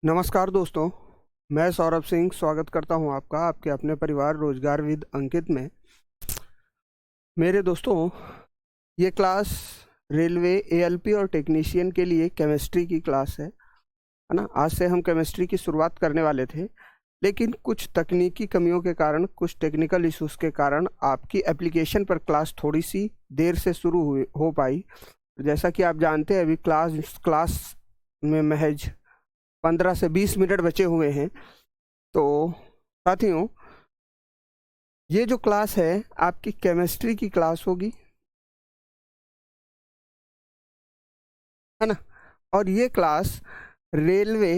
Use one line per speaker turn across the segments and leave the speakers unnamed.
नमस्कार दोस्तों, मैं सौरभ सिंह स्वागत करता हूं आपका आपके अपने परिवार रोजगार विद अंकित में। मेरे दोस्तों, ये क्लास रेलवे एएलपी और टेक्नीशियन के लिए केमिस्ट्री की क्लास है ना। आज से हम केमिस्ट्री की शुरुआत करने वाले थे, लेकिन कुछ तकनीकी कमियों के कारण, कुछ टेक्निकल इश्यूज के कारण आपकी एप्लीकेशन पर क्लास थोड़ी सी देर से शुरू हो पाई। जैसा कि आप जानते हैं, अभी क्लास में महज 15 से 20 मिनट बचे हुए हैं। तो साथियों, ये जो क्लास है आपकी केमिस्ट्री की क्लास होगी, है ना। और ये क्लास रेलवे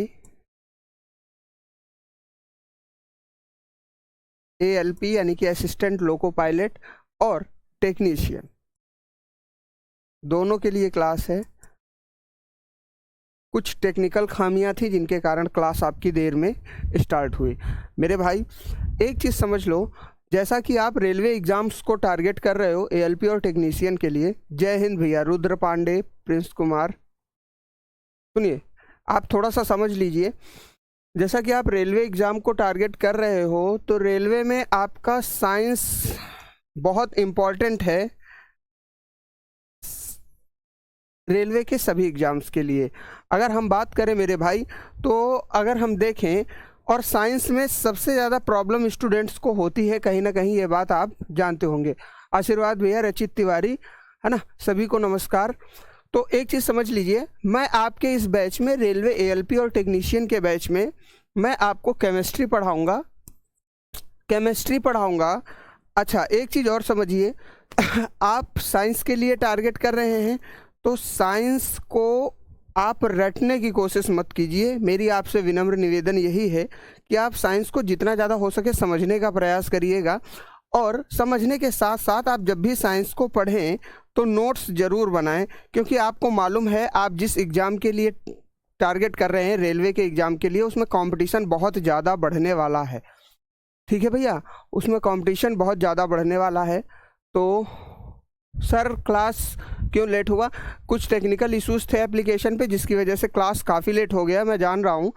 एएलपी यानी कि असिस्टेंट लोको पायलट और टेक्नीशियन दोनों के लिए क्लास है। कुछ टेक्निकल खामियां थी जिनके कारण क्लास आपकी देर में स्टार्ट हुई। मेरे भाई, एक चीज़ समझ लो, जैसा कि आप रेलवे एग्जाम्स को टारगेट कर रहे हो एएलपी और टेक्नीशियन के लिए, जय हिंद भैया, रुद्र पांडे, प्रिंस कुमार, सुनिए, आप थोड़ा सा समझ लीजिए। जैसा कि आप रेलवे एग्ज़ाम को टारगेट कर रहे हो, तो रेलवे में आपका साइंस बहुत इम्पॉर्टेंट है रेलवे के सभी एग्ज़ाम्स के लिए। अगर हम बात करें मेरे भाई, तो अगर हम देखें, और साइंस में सबसे ज़्यादा प्रॉब्लम स्टूडेंट्स को होती है, कहीं ना कहीं ये बात आप जानते होंगे। आशीर्वाद भैया, रचित तिवारी, है ना, सभी को नमस्कार। तो एक चीज़ समझ लीजिए, मैं आपके इस बैच में, रेलवे एएलपी और टेक्नीशियन के बैच में, मैं आपको केमिस्ट्री पढ़ाऊँगा। अच्छा, एक चीज़ और समझिए, आप साइंस के लिए टारगेट कर रहे हैं, तो साइंस को आप रटने की कोशिश मत कीजिए। मेरी आपसे विनम्र निवेदन यही है कि आप साइंस को जितना ज़्यादा हो सके समझने का प्रयास करिएगा, और समझने के साथ साथ आप जब भी साइंस को पढ़ें तो नोट्स ज़रूर बनाएं, क्योंकि आपको मालूम है आप जिस एग्ज़ाम के लिए टारगेट कर रहे हैं, रेलवे के एग्ज़ाम के लिए, उसमें कंपटीशन बहुत ज़्यादा बढ़ने वाला है। ठीक है भैया, उसमें कंपटीशन बहुत ज़्यादा बढ़ने वाला है। तो सर, क्लास क्यों लेट हुआ? कुछ टेक्निकल इश्यूज थे एप्लीकेशन पे, जिसकी वजह से क्लास काफ़ी लेट हो गया, मैं जान रहा हूँ,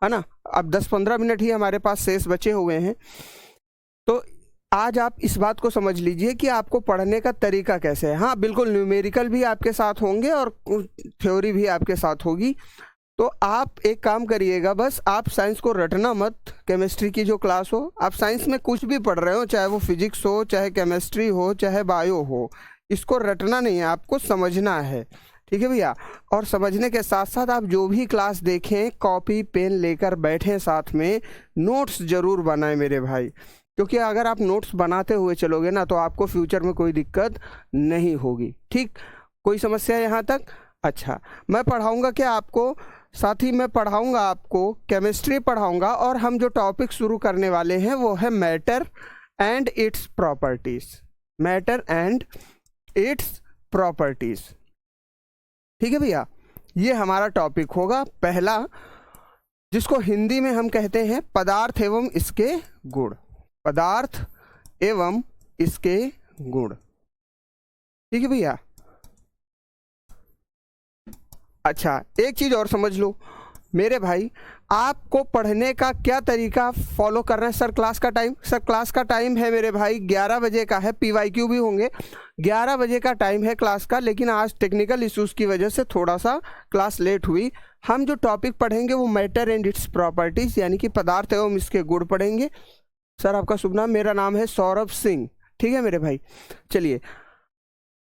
है ना। अब 10-15 मिनट ही हमारे पास शेष बचे हुए हैं। तो आज आप इस बात को समझ लीजिए कि आपको पढ़ने का तरीका कैसे है। हाँ, बिल्कुल, न्यूमेरिकल भी आपके साथ होंगे और थ्योरी भी आपके साथ होगी। तो आप एक काम करिएगा, बस आप साइंस को रटना मत। केमिस्ट्री की जो क्लास हो, आप साइंस में कुछ भी पढ़ रहे हो, चाहे वो फिजिक्स हो, चाहे केमिस्ट्री हो, चाहे बायो हो, इसको रटना नहीं है, आपको समझना है। ठीक है भैया। और समझने के साथ साथ आप जो भी क्लास देखें, कॉपी पेन लेकर बैठें, साथ में नोट्स ज़रूर बनाएं मेरे भाई, क्योंकि अगर आप नोट्स बनाते हुए चलोगे ना, तो आपको फ्यूचर में कोई दिक्कत नहीं होगी। ठीक, कोई समस्या यहाँ तक? अच्छा, मैं पढ़ाऊँगा क्या आपको? साथ ही मैं पढ़ाऊँगा आपको केमिस्ट्री पढ़ाऊँगा, और हम जो टॉपिक शुरू करने वाले हैं वो है matter and it's properties. Matter and it's properties, ठीक है भैया। ये हमारा टॉपिक होगा पहला, जिसको हिंदी में हम कहते हैं पदार्थ एवं इसके गुण। पदार्थ एवं इसके गुण, ठीक है भैया। अच्छा, एक चीज़ और समझ लो मेरे भाई, आपको पढ़ने का क्या तरीका फॉलो करना है? सर, क्लास का टाइम है मेरे भाई 11 बजे का है। पीवाईक्यू भी होंगे। 11 बजे का टाइम है क्लास का, लेकिन आज टेक्निकल इश्यूज़ की वजह से थोड़ा सा क्लास लेट हुई। हम जो टॉपिक पढ़ेंगे वो मैटर एंड इट्स प्रॉपर्टीज़, यानी कि पदार्थ एवं इसके गुण पढ़ेंगे। सर, आपका शुभ नाम? मेरा नाम है सौरभ सिंह, ठीक है मेरे भाई। चलिए,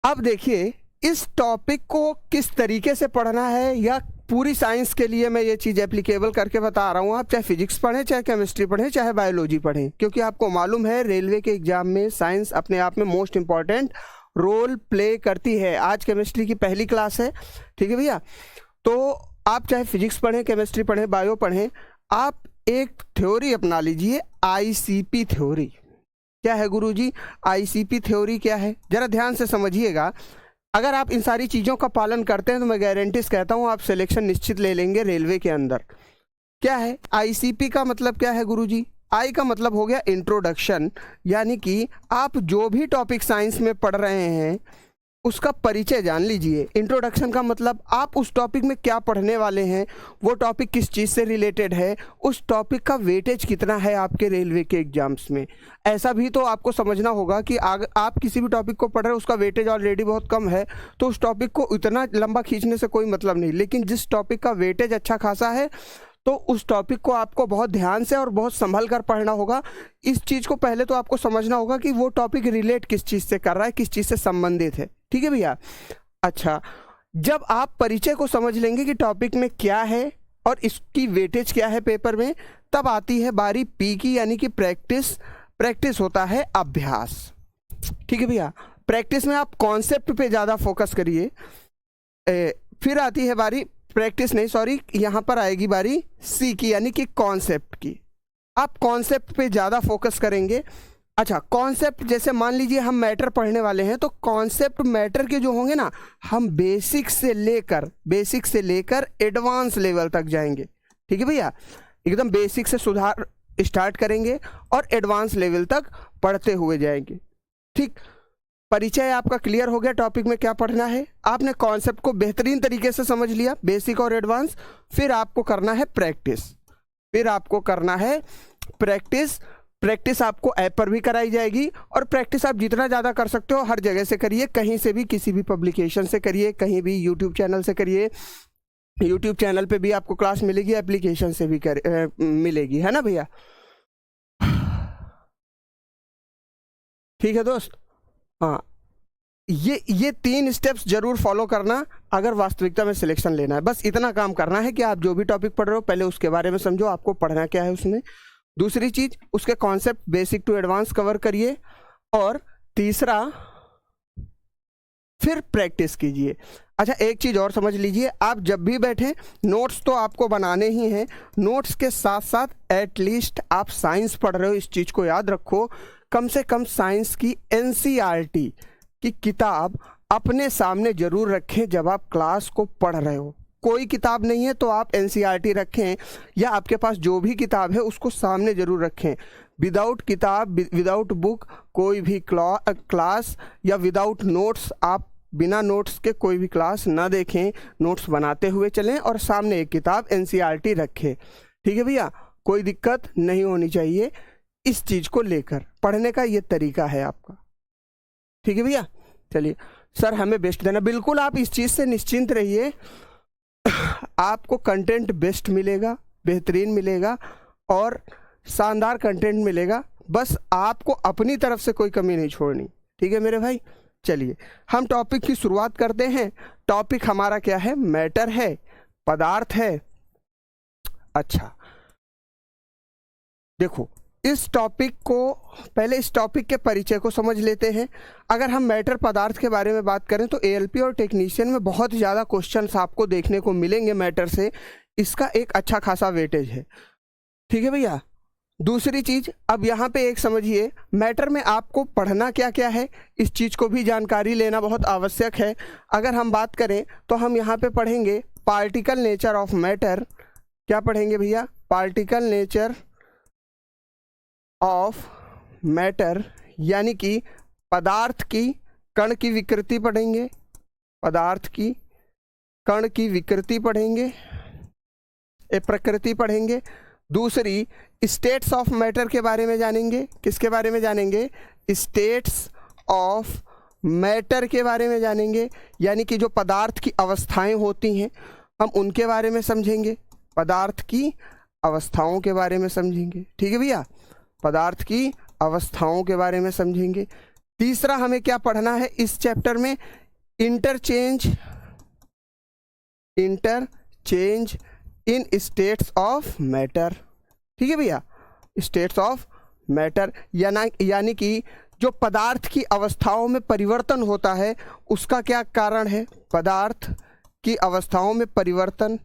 अब देखिए इस टॉपिक को किस तरीके से पढ़ना है, या पूरी साइंस के लिए मैं ये चीज़ एप्लीकेबल करके बता रहा हूँ। आप चाहे फिजिक्स पढ़ें, चाहे केमिस्ट्री पढ़ें, चाहे बायोलॉजी पढ़ें, क्योंकि आपको मालूम है रेलवे के एग्जाम में साइंस अपने आप में मोस्ट इम्पॉर्टेंट रोल प्ले करती है। आज केमिस्ट्री की पहली क्लास है, ठीक है भैया। तो आप चाहे फिजिक्स पढ़ें, केमिस्ट्री पढ़ें, बायो पढ़ें, आप एक थ्योरी अपना लीजिए, आईसीपी थ्योरी। क्या है गुरुजी आईसीपी थ्योरी? क्या है, जरा ध्यान से समझिएगा। अगर आप इन सारी चीज़ों का पालन करते हैं तो मैं गारंटीज कहता हूँ आप सिलेक्शन निश्चित ले लेंगे रेलवे के अंदर। क्या है आईसीपी का मतलब? क्या है गुरुजी? आई का मतलब हो गया इंट्रोडक्शन, यानी कि आप जो भी टॉपिक साइंस में पढ़ रहे हैं उसका परिचय जान लीजिए। इंट्रोडक्शन का मतलब आप उस टॉपिक में क्या पढ़ने वाले हैं, वो टॉपिक किस चीज़ से रिलेटेड है, उस टॉपिक का वेटेज कितना है आपके रेलवे के एग्जाम्स में। ऐसा भी तो आपको समझना होगा कि आप किसी भी टॉपिक को पढ़ रहे हैं, उसका वेटेज ऑलरेडी बहुत कम है, तो उस टॉपिक को इतना लंबा खींचने से कोई मतलब नहीं। लेकिन जिस टॉपिक का वेटेज अच्छा खासा है, तो उस टॉपिक को आपको बहुत ध्यान से और बहुत संभल कर पढ़ना होगा। इस चीज़ को पहले तो आपको समझना होगा कि वो टॉपिक रिलेट किस चीज़ से कर रहा है, किस चीज़ से संबंधित है। ठीक है भैया। अच्छा, जब आप परिचय को समझ लेंगे कि टॉपिक में क्या है और इसकी वेटेज क्या है पेपर में, तब आती है बारी पी की, यानी कि प्रैक्टिस। प्रैक्टिस होता है अभ्यास। ठीक है भैया। प्रैक्टिस में आप कॉन्सेप्ट पे ज़्यादा फोकस करिए। फिर आती है बारी प्रैक्टिस नहीं, सॉरी, यहाँ पर आएगी बारी सी की, यानी कि कॉन्सेप्ट की। आप कॉन्सेप्ट पे ज़्यादा फोकस करेंगे। अच्छा, कॉन्सेप्ट जैसे मान लीजिए हम मैटर पढ़ने वाले हैं, तो कॉन्सेप्ट मैटर के जो होंगे ना, हम बेसिक से लेकर एडवांस लेवल तक जाएंगे। ठीक है भैया। एकदम बेसिक से सुधार स्टार्ट करेंगे और एडवांस लेवल तक पढ़ते हुए जाएंगे। ठीक, परिचय आपका क्लियर हो गया, टॉपिक में क्या पढ़ना है, आपने कॉन्सेप्ट को बेहतरीन तरीके से समझ लिया, बेसिक और एडवांस। फिर आपको करना है प्रैक्टिस। प्रैक्टिस आपको ऐप पर भी कराई जाएगी, और प्रैक्टिस आप जितना ज़्यादा कर सकते हो हर जगह से करिए, कहीं से भी, किसी भी पब्लिकेशन से करिए, कहीं भी यूट्यूब चैनल से करिए। यूट्यूब चैनल पे भी आपको क्लास मिलेगी, एप्लीकेशन से भी मिलेगी, है ना भैया। ठीक है दोस्त। हाँ, ये 3 स्टेप्स जरूर फॉलो करना अगर वास्तविकता में सिलेक्शन लेना है। बस इतना काम करना है कि आप जो भी टॉपिक पढ़ रहे हो पहले उसके बारे में समझो, आपको पढ़ना क्या है उसमें। दूसरी चीज, उसके concept basic to advance cover करिए। और तीसरा, फिर प्रैक्टिस कीजिए। अच्छा, एक चीज़ और समझ लीजिए, आप जब भी बैठें, नोट्स तो आपको बनाने ही हैं, नोट्स के साथ साथ एटलीस्ट आप साइंस पढ़ रहे हो, इस चीज़ को याद रखो, कम से कम साइंस की एनसीईआरटी की किताब अपने सामने जरूर रखें जब आप क्लास को पढ़ रहे हो। कोई किताब नहीं है तो आप एनसीईआरटी रखें, या आपके पास जो भी किताब है उसको सामने जरूर रखें। विदाउट किताब, विदाउट बुक कोई भी क्लास, या विदाउट नोट्स, आप बिना नोट्स के कोई भी क्लास ना देखें। नोट्स बनाते हुए चलें और सामने एक किताब एनसीईआरटी रखें। ठीक है भैया, कोई दिक्कत नहीं होनी चाहिए इस चीज़ को लेकर। पढ़ने का ये तरीका है आपका। ठीक है भैया। चलिए, सर हमें बेस्ट देना, बिल्कुल आप इस चीज़ से निश्चिंत रहिए, आपको कंटेंट बेस्ट मिलेगा, बेहतरीन मिलेगा और शानदार कंटेंट मिलेगा। बस आपको अपनी तरफ से कोई कमी नहीं छोड़नी। ठीक है मेरे भाई। चलिए, हम टॉपिक की शुरुआत करते हैं। टॉपिक हमारा क्या है? मैटर है, पदार्थ है। अच्छा देखो, इस टॉपिक को पहले, इस टॉपिक के परिचय को समझ लेते हैं। अगर हम मैटर पदार्थ के बारे में बात करें तो एएलपी और टेक्नीशियन में बहुत ज़्यादा क्वेश्चंस आपको देखने को मिलेंगे मैटर से, इसका एक अच्छा खासा वेटेज है। ठीक है भैया। दूसरी चीज़, अब यहाँ पे एक समझिए, मैटर में आपको पढ़ना क्या क्या है, इस चीज़ को भी जानकारी लेना बहुत आवश्यक है। अगर हम बात करें तो हम यहाँ पे पढ़ेंगे पार्टिकल नेचर ऑफ मैटर। क्या पढ़ेंगे भैया? पार्टिकल नेचर ऑफ मैटर, यानी कि पदार्थ की कण की विकृति पढ़ेंगे, पदार्थ की कण की विकृति पढ़ेंगे, प्रकृति पढ़ेंगे। दूसरी, स्टेट्स ऑफ मैटर के बारे में जानेंगे। किसके बारे में जानेंगे? स्टेट्स ऑफ मैटर के बारे में जानेंगे, यानी कि जो पदार्थ की अवस्थाएं होती हैं हम उनके बारे में समझेंगे, पदार्थ की अवस्थाओं के बारे में समझेंगे। ठीक है भैया, पदार्थ की अवस्थाओं के बारे में समझेंगे। तीसरा हमें क्या पढ़ना है इस चैप्टर में? Interchange in states of matter. ठीक है भैया, स्टेट्स ऑफ मैटर यानी कि जो पदार्थ की अवस्थाओं में परिवर्तन होता है उसका क्या कारण है, पदार्थ की अवस्थाओं में परिवर्तन,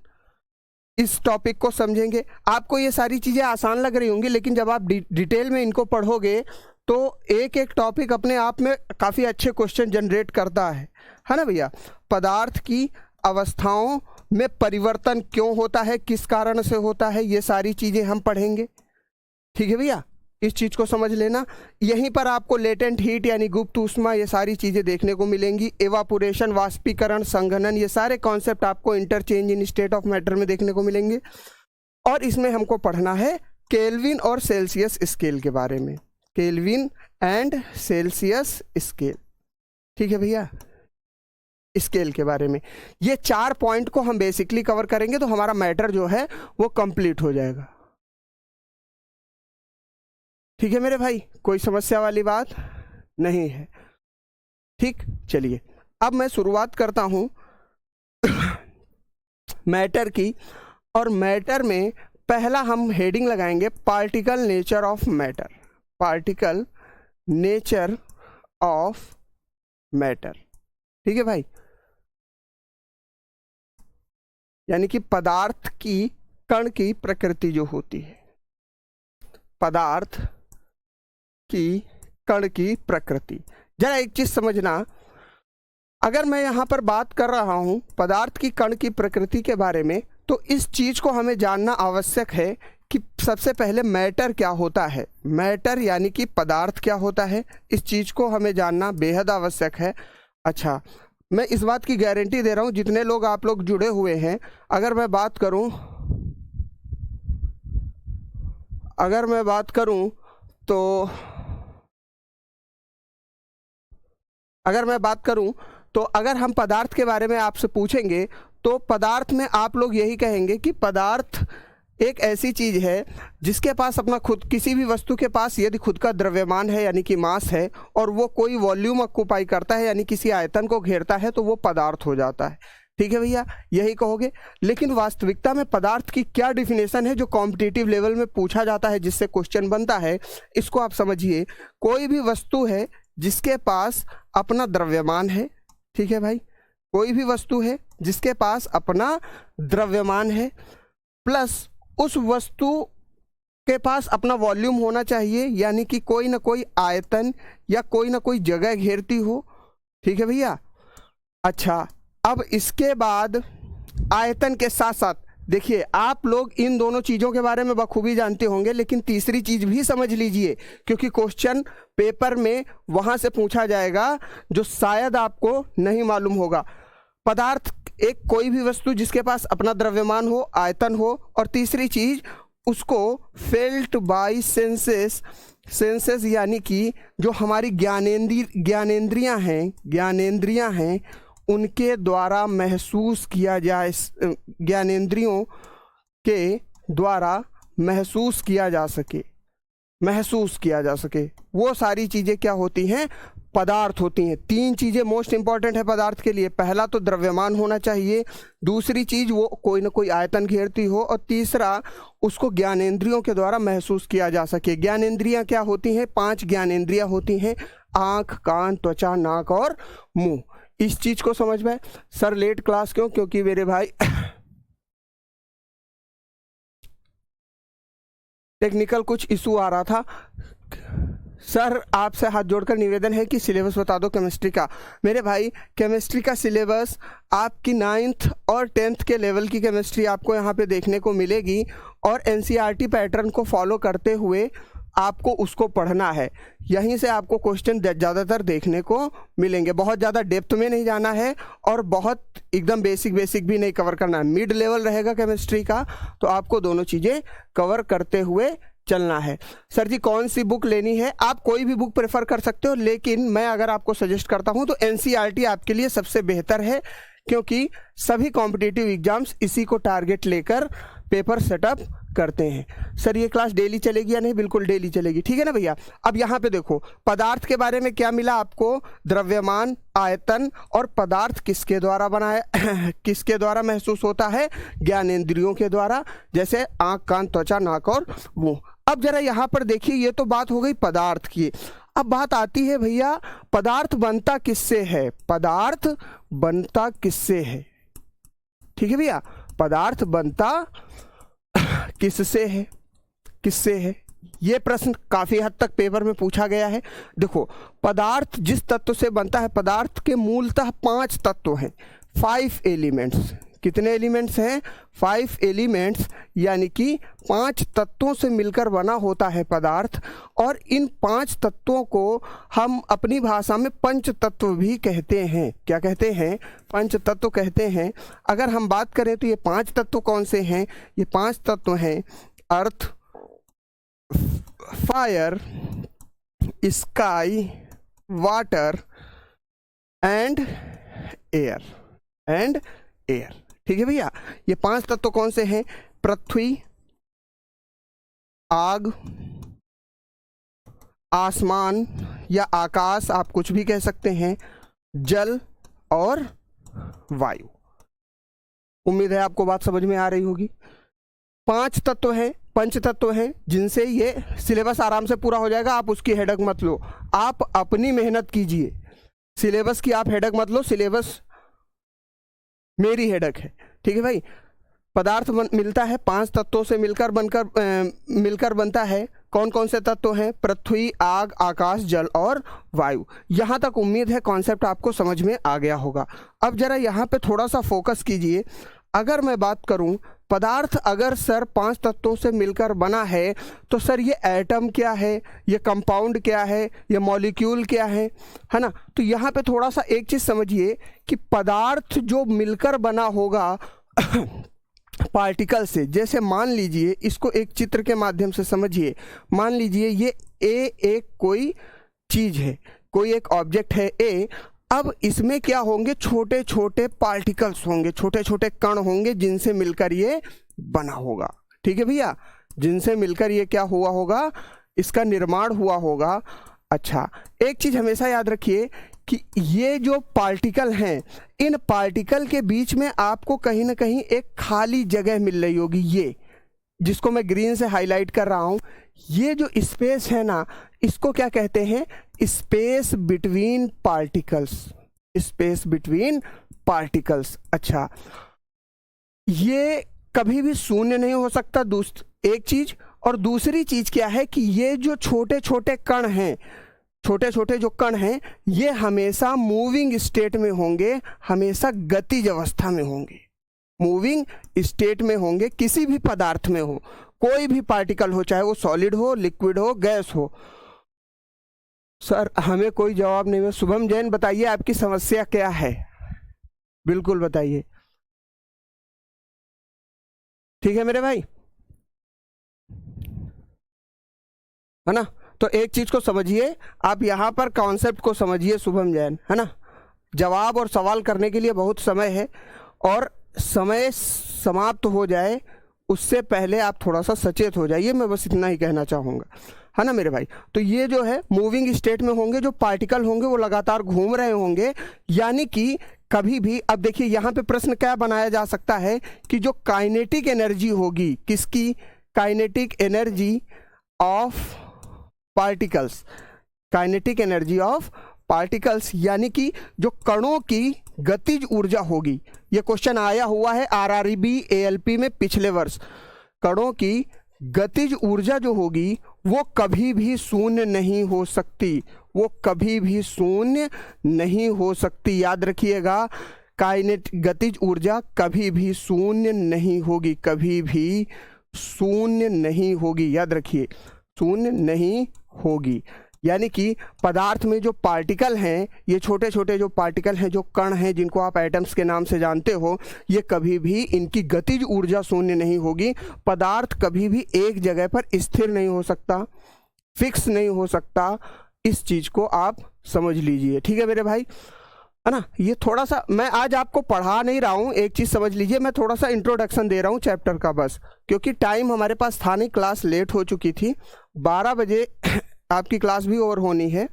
इस टॉपिक को समझेंगे। आपको ये सारी चीज़ें आसान लग रही होंगी, लेकिन जब आप डिटेल में इनको पढ़ोगे तो एक एक टॉपिक अपने आप में काफ़ी अच्छे क्वेश्चन जनरेट करता है ना भैया। पदार्थ की अवस्थाओं में परिवर्तन क्यों होता है, किस कारण से होता है, ये सारी चीज़ें हम पढ़ेंगे। ठीक है भैया। इस चीज को समझ लेना। यहीं पर आपको लेटेंट हीट यानी गुप्त ऊष्मा ये सारी चीजें देखने को मिलेंगी। एवापोरेशन, वाष्पीकरण, संघनन, ये सारे कॉन्सेप्ट आपको interchange in state of matter में देखने को मिलेंगे। और इसमें हमको पढ़ना है केल्विन और सेल्सियस स्केल के बारे में, केल्विन एंड सेल्सियस स्केल। ठीक है भैया, स्केल के बारे में ये 4 पॉइंट को हम बेसिकली कवर करेंगे तो हमारा मैटर जो है वो कंप्लीट हो जाएगा। ठीक है मेरे भाई, कोई समस्या वाली बात नहीं है। ठीक, चलिए अब मैं शुरुआत करता हूं मैटर की। और मैटर में पहला हम हेडिंग लगाएंगे particle nature of matter, particle nature of matter. ठीक है भाई, यानी कि पदार्थ की कण की प्रकृति जो होती है, पदार्थ की कण की प्रकृति। जरा एक चीज समझना, अगर मैं यहां पर बात कर रहा हूं पदार्थ की कण की प्रकृति के बारे में, तो इस चीज को हमें जानना आवश्यक है कि सबसे पहले मैटर क्या होता है। मैटर यानी कि पदार्थ क्या होता है, इस चीज को हमें जानना बेहद आवश्यक है। अच्छा, मैं इस बात की गारंटी दे रहा हूं जितने लोग आप लोग जुड़े हुए हैं, अगर मैं बात करूं तो अगर हम पदार्थ के बारे में आपसे पूछेंगे तो पदार्थ में आप लोग यही कहेंगे कि पदार्थ एक ऐसी चीज है जिसके पास अपना खुद, किसी भी वस्तु के पास यदि खुद का द्रव्यमान है यानी कि मास है और वो कोई वॉल्यूम ऑक्यूपाई करता है यानी किसी आयतन को घेरता है तो वो पदार्थ हो जाता है। ठीक है भैया, यही कहोगे। लेकिन वास्तविकता में पदार्थ की क्या डिफिनेशन है जो कॉम्पिटिटिव लेवल में पूछा जाता है, जिससे क्वेश्चन बनता है, इसको आप समझिए। कोई भी वस्तु है जिसके पास अपना द्रव्यमान है, ठीक है भाई, कोई भी वस्तु है जिसके पास अपना द्रव्यमान है, प्लस उस वस्तु के पास अपना वॉल्यूम होना चाहिए, यानी कि कोई ना कोई आयतन या कोई ना कोई जगह घेरती हो। ठीक है भैया। अच्छा, अब इसके बाद आयतन के साथ साथ देखिए, आप लोग इन दोनों चीज़ों के बारे में बखूबी जानते होंगे, लेकिन तीसरी चीज़ भी समझ लीजिए, क्योंकि क्वेश्चन पेपर में वहाँ से पूछा जाएगा जो शायद आपको नहीं मालूम होगा। पदार्थ एक कोई भी वस्तु जिसके पास अपना द्रव्यमान हो, आयतन हो, और तीसरी चीज़ उसको फेल्ट बाय सेंसेस, सेंसेस यानी कि जो हमारी ज्ञानेंद्रियां हैं उनके द्वारा महसूस किया जाए, ज्ञानेंद्रियों के द्वारा महसूस किया जा सके, वो सारी चीज़ें क्या होती हैं, पदार्थ होती हैं। 3 चीज़ें मोस्ट इंपॉर्टेंट है पदार्थ के लिए। पहला तो द्रव्यमान होना चाहिए, दूसरी चीज़ वो कोई ना कोई आयतन घेरती हो, और तीसरा उसको ज्ञानेंद्रियों के द्वारा महसूस किया जा सके। ज्ञानेंद्रियां क्या होती हैं, 5 ज्ञानेंद्रियां होती हैं, आँख, कान, त्वचा, नाक और मुंह। इस चीज को समझ में। सर लेट क्लास क्यों? क्योंकि मेरे भाई टेक्निकल कुछ इशू आ रहा था। सर आपसे हाथ जोड़कर निवेदन है कि सिलेबस बता दो केमिस्ट्री का। मेरे भाई केमिस्ट्री का सिलेबस आपकी 9th और 10th के लेवल की केमिस्ट्री आपको यहाँ पे देखने को मिलेगी, और एनसीईआरटी पैटर्न को फॉलो करते हुए आपको उसको पढ़ना है। यहीं से आपको क्वेश्चन ज़्यादातर देखने को मिलेंगे। बहुत ज़्यादा डेप्थ में नहीं जाना है और बहुत एकदम बेसिक भी नहीं कवर करना है। मिड लेवल रहेगा केमिस्ट्री का, तो आपको दोनों चीज़ें कवर करते हुए चलना है। सर जी कौन सी बुक लेनी है? आप कोई भी बुक प्रेफर कर सकते हो, लेकिन मैं अगर आपको सजेस्ट करता हूं तो एनसीईआरटी आपके लिए सबसे बेहतर है, क्योंकि सभी कॉम्पिटिटिव एग्जाम्स इसी को टारगेट लेकर पेपर सेटअप करते हैं। सर ये क्लास डेली चलेगी या नहीं? बिल्कुल डेली चलेगी, ठीक है ना भैया। अब यहाँ पे देखो पदार्थ के बारे में क्या मिला आपको, द्रव्यमान, आयतन, और पदार्थ किसके द्वारा बनाया किसके द्वारा महसूस होता है, ज्ञानेंद्रियों के द्वारा, जैसे आँख, कान, त्वचा, नाक और मुंह। अब जरा यहाँ पर देखिए, ये तो बात हो गई पदार्थ की। अब बात आती है भैया पदार्थ बनता किससे है, पदार्थ बनता किससे है, ठीक है भैया। पदार्थ बनता किससे है, ये प्रश्न काफी हद तक पेपर में पूछा गया है। देखो पदार्थ जिस तत्व से बनता है, पदार्थ के मूलतः 5 तत्व हैं, 5 एलिमेंट्स। कितने एलिमेंट्स हैं? 5 एलिमेंट्स, यानी कि 5 तत्वों से मिलकर बना होता है पदार्थ। और इन 5 तत्वों को हम अपनी भाषा में पंच तत्व भी कहते हैं। क्या कहते हैं? पंच तत्व कहते हैं। अगर हम बात करें तो ये 5 तत्व कौन से हैं? ये 5 तत्व हैं earth, fire, sky, water and air. ठीक है भैया, ये 5 तत्व कौन से हैं? पृथ्वी, आग, आसमान या आकाश, आप कुछ भी कह सकते हैं, जल और वायु। उम्मीद है आपको बात समझ में आ रही होगी। 5 तत्व हैं, पंच तत्व हैं, जिनसे ये सिलेबस आराम से पूरा हो जाएगा। आप उसकी हेडक मत लो, आप अपनी मेहनत कीजिए। सिलेबस की आप हेडक मत लो, सिलेबस मेरी हेडक है। ठीक है भाई। पदार्थ मिलता है 5 तत्वों से मिलकर बनता है। कौन कौन से तत्व हैं? पृथ्वी, आग, आकाश, जल और वायु। यहाँ तक उम्मीद है कॉन्सेप्ट आपको समझ में आ गया होगा। अब जरा यहाँ पे थोड़ा सा फोकस कीजिए। अगर मैं बात करूँ पदार्थ अगर सर 5 तत्वों से मिलकर बना है तो सर ये एटम क्या है, ये कंपाउंड क्या है, ये मॉलिक्यूल क्या है ना। तो यहाँ पे थोड़ा सा एक चीज़ समझिए कि पदार्थ जो मिलकर बना होगा पार्टिकल से, जैसे मान लीजिए, इसको एक चित्र के माध्यम से समझिए। मान लीजिए ये एक कोई चीज़ है, कोई एक ऑब्जेक्ट है ए। अब इसमें क्या होंगे? छोटे छोटे पार्टिकल्स होंगे, छोटे छोटे कण होंगे, जिनसे मिलकर ये बना होगा। ठीक है भैया, जिनसे मिलकर ये क्या हुआ होगा? इसका निर्माण हुआ होगा। अच्छा, एक चीज़ हमेशा याद रखिए कि ये जो पार्टिकल हैं, इन पार्टिकल के बीच में आपको कहीं ना कहीं एक खाली जगह मिल रही होगी। ये जिसको मैं ग्रीन से हाईलाइट कर रहा हूँ, ये जो स्पेस है ना, इसको क्या कहते हैं? Space between particles. Space between particles. अच्छा, ये कभी भी शून्य नहीं हो सकता, एक चीज। और दूसरी चीज क्या है कि ये जो छोटे छोटे कण हैं, छोटे छोटे जो कण हैं, ये हमेशा मूविंग स्टेट में होंगे, हमेशा गतिज अवस्था में होंगे, मूविंग स्टेट में होंगे। किसी भी पदार्थ में हो, कोई भी पार्टिकल हो, चाहे वो सॉलिड हो, लिक्विड हो, गैस हो। सर हमें कोई जवाब नहीं है। शुभम जैन बताइए आपकी समस्या क्या है? बिल्कुल बताइए। ठीक है मेरे भाई, है ना। तो एक चीज को समझिए, आप यहाँ पर कॉन्सेप्ट को समझिए शुभम जैन, है ना। जवाब और सवाल करने के लिए बहुत समय है, और समय समाप्त हो जाए उससे पहले आप थोड़ा सा सचेत हो जाइए। मैं बस इतना ही कहना चाहूँगा, है ना मेरे भाई। तो ये जो है मूविंग स्टेट में होंगे, जो पार्टिकल होंगे वो लगातार घूम रहे होंगे, यानी कि कभी भी। अब देखिए यहाँ पे प्रश्न क्या बनाया जा सकता है कि जो काइनेटिक एनर्जी होगी, किसकी? Kinetic energy of particles. Kinetic energy of particles, यानी कि जो कणों की गतिज ऊर्जा होगी। ये क्वेश्चन आया हुआ है RRB ALP में पिछले वर्ष। कणों की गतिज ऊर्जा जो होगी वो कभी भी शून्य नहीं हो सकती, वो कभी भी शून्य नहीं हो सकती। याद रखिएगा, गतिज ऊर्जा कभी भी शून्य नहीं होगी, कभी भी शून्य नहीं होगी। याद रखिए, शून्य नहीं होगी। यानी कि पदार्थ में जो पार्टिकल हैं, ये छोटे छोटे जो पार्टिकल हैं, जो कण हैं, जिनको आप एटम्स के नाम से जानते हो, ये कभी भी, इनकी गतिज ऊर्जा शून्य नहीं होगी। पदार्थ कभी भी एक जगह पर स्थिर नहीं हो सकता, फिक्स नहीं हो सकता। इस चीज को आप समझ लीजिए। ठीक है मेरे भाई, है ना। ये थोड़ा सा मैं आज आपको पढ़ा नहीं रहा हूँ, एक चीज समझ लीजिए, मैं थोड़ा सा इंट्रोडक्शन दे रहा हूँ चैप्टर का बस, क्योंकि टाइम हमारे पास था नहीं, क्लास लेट हो चुकी थी। 12 बजे आपकी क्लास भी ओवर होनी है।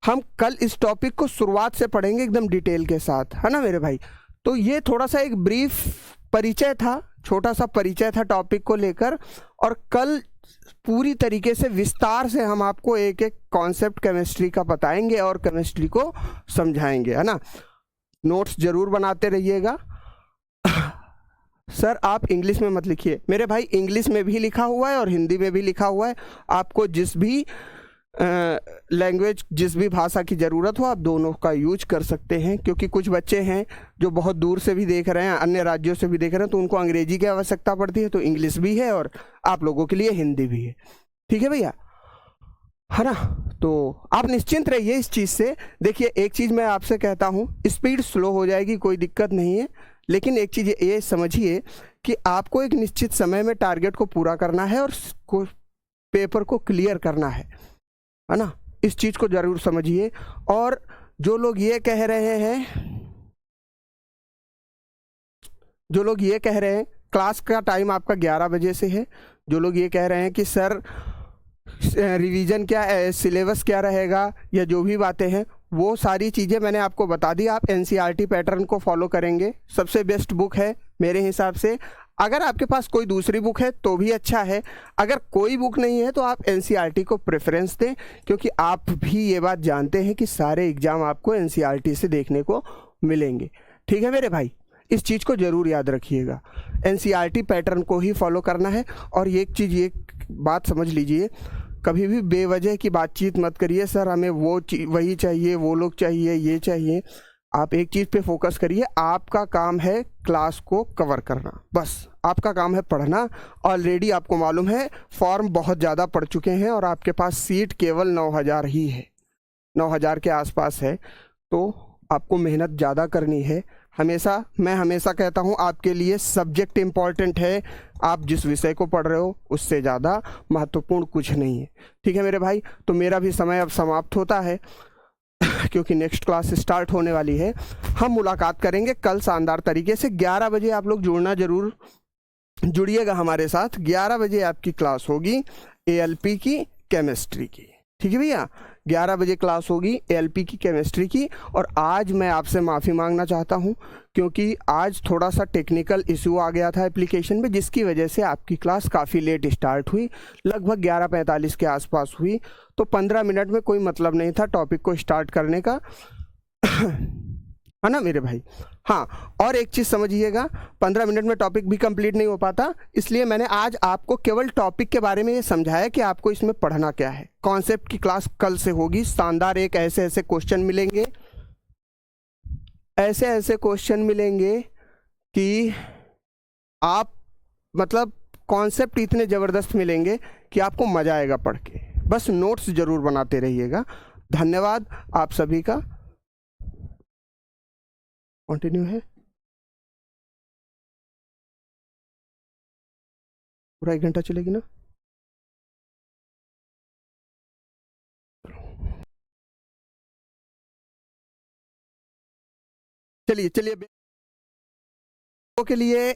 हम कल इस टॉपिक को शुरुआत से पढ़ेंगे एकदम डिटेल के साथ, है ना मेरे भाई। तो ये थोड़ा सा एक ब्रीफ परिचय था, छोटा सा परिचय था टॉपिक को लेकर, और कल पूरी तरीके से विस्तार से हम आपको एक एक कॉन्सेप्ट केमिस्ट्री का बताएंगे और केमिस्ट्री को समझाएंगे, है ना। नोट्स जरूर बनाते रहिएगा। सर आप इंग्लिश में मत लिखिए मेरे भाई, इंग्लिश में भी लिखा हुआ है और हिंदी में भी लिखा हुआ है। आपको जिस भी लैंग्वेज जिस भी भाषा की ज़रूरत हो आप दोनों का यूज कर सकते हैं, क्योंकि कुछ बच्चे हैं जो बहुत दूर से भी देख रहे हैं, अन्य राज्यों से भी देख रहे हैं, तो उनको अंग्रेजी की आवश्यकता पड़ती है, तो इंग्लिश भी है और आप लोगों के लिए हिंदी भी है। ठीक है भैया, है ना? तो आप निश्चिंत रहिए इस चीज़ से। देखिए एक चीज़ मैं आपसे कहता हूँ, स्पीड स्लो हो जाएगी, कोई दिक्कत नहीं है, लेकिन एक चीज़ ये समझिए कि आपको एक निश्चित समय में टारगेट को पूरा करना है और पेपर को क्लियर करना है ना? इस चीज़ को ज़रूर समझिए। और जो लोग ये कह रहे हैं क्लास का टाइम आपका 11 बजे से है, जो लोग ये कह रहे हैं कि सर रिवीजन क्या है, सिलेबस क्या रहेगा, या जो भी बातें हैं, वो सारी चीज़ें मैंने आपको बता दी। आप एनसीईआरटी पैटर्न को फॉलो करेंगे, सबसे बेस्ट बुक है मेरे हिसाब से। अगर आपके पास कोई दूसरी बुक है तो भी अच्छा है, अगर कोई बुक नहीं है तो आप एनसीईआरटी को प्रेफरेंस दें, क्योंकि आप भी ये बात जानते हैं कि सारे एग्ज़ाम आपको एनसीईआरटी से देखने को मिलेंगे। ठीक है मेरे भाई, इस चीज़ को ज़रूर याद रखिएगा, एनसीईआरटी पैटर्न को ही फॉलो करना है। और एक चीज़, ये बात समझ लीजिए, कभी भी बेवजह की बातचीत मत करिए, सर हमें वही चाहिए, वो लोग चाहिए, ये चाहिए। आप एक चीज़ पे फोकस करिए, आपका काम है क्लास को कवर करना, बस आपका काम है पढ़ना। ऑलरेडी आपको मालूम है फॉर्म बहुत ज़्यादा पड़ चुके हैं और आपके पास सीट केवल 9000 ही है, 9000 के आसपास है, तो आपको मेहनत ज़्यादा करनी है। मैं हमेशा कहता हूँ आपके लिए सब्जेक्ट इम्पॉर्टेंट है, आप जिस विषय को पढ़ रहे हो उससे ज़्यादा महत्वपूर्ण कुछ नहीं है। ठीक है मेरे भाई, तो मेरा भी समय अब समाप्त होता है क्योंकि नेक्स्ट क्लास स्टार्ट होने वाली है। हम मुलाकात करेंगे कल शानदार तरीके से। 11 बजे आप लोग जुड़िएगा हमारे साथ। 11 बजे आपकी क्लास होगी एएलपी की केमिस्ट्री की। ठीक है भैया, 11 बजे क्लास होगी एएलपी की केमिस्ट्री की। और आज मैं आपसे माफ़ी मांगना चाहता हूं क्योंकि आज थोड़ा सा टेक्निकल इशू आ गया था एप्लीकेशन में, जिसकी वजह से आपकी क्लास काफ़ी लेट स्टार्ट हुई, लगभग 11:45 के आसपास हुई। तो 15 मिनट में कोई मतलब नहीं था टॉपिक को स्टार्ट करने का है ना मेरे भाई? हाँ, और एक चीज़ समझिएगा, 15 मिनट में टॉपिक भी कंप्लीट नहीं हो पाता, इसलिए मैंने आज आपको केवल टॉपिक के बारे में ये समझाया कि आपको इसमें पढ़ना क्या है। कॉन्सेप्ट की क्लास कल से होगी, शानदार एक ऐसे क्वेश्चन मिलेंगे, ऐसे क्वेश्चन मिलेंगे कि आप मतलब कॉन्सेप्ट इतने ज़बरदस्त मिलेंगे कि आपको मज़ा आएगा पढ़ के। बस नोट्स ज़रूर बनाते रहिएगा। धन्यवाद आप सभी का। कंटिन्यू है पूरा 1 घंटा चलेगी ना? चलिए के लिए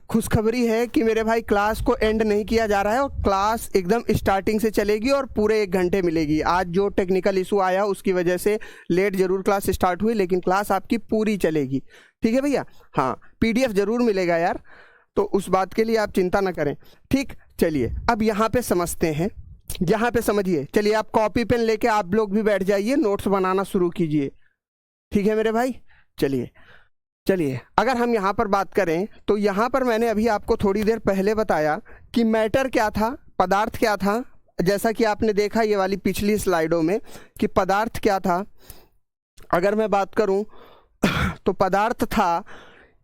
खुशखबरी है कि मेरे भाई क्लास को एंड नहीं किया जा रहा है और क्लास एकदम स्टार्टिंग से चलेगी और पूरे 1 घंटे मिलेगी। आज जो टेक्निकल इशू आया उसकी वजह से लेट जरूर क्लास स्टार्ट हुई, लेकिन क्लास आपकी पूरी चलेगी। ठीक है भैया? हाँ, पीडीएफ जरूर मिलेगा यार, तो उस बात के लिए आप चिंता ना करें। ठीक, चलिए अब यहाँ पे समझते हैं, यहाँ पे समझिए। चलिए आप कॉपी पेन लेके आप लोग भी बैठ जाइए, नोट्स बनाना शुरू कीजिए। ठीक है मेरे भाई? चलिए अगर हम यहाँ पर बात करें तो यहाँ पर मैंने अभी आपको थोड़ी देर पहले बताया कि मैटर क्या था, पदार्थ क्या था। जैसा कि आपने देखा ये वाली पिछली स्लाइडों में कि पदार्थ क्या था। अगर मैं बात करूँ तो पदार्थ था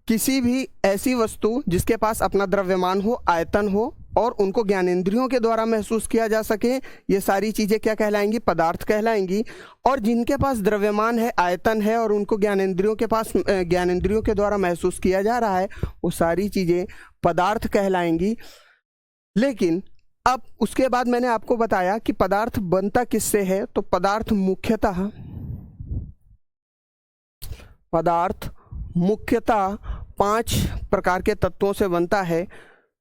किसी भी ऐसी वस्तु जिसके पास अपना द्रव्यमान हो, आयतन हो और उनको ज्ञानेंद्रियों के द्वारा महसूस किया जा सके। ये सारी चीज़ें क्या कहलाएंगी? पदार्थ कहलाएंगी। और जिनके पास द्रव्यमान है, आयतन है और उनको ज्ञानेंद्रियों के द्वारा महसूस किया जा रहा है, वो सारी चीज़ें पदार्थ कहलाएंगी। लेकिन अब उसके बाद मैंने आपको बताया कि पदार्थ बनता किससे है, तो पदार्थ मुख्यतः 5 प्रकार के तत्वों से बनता है।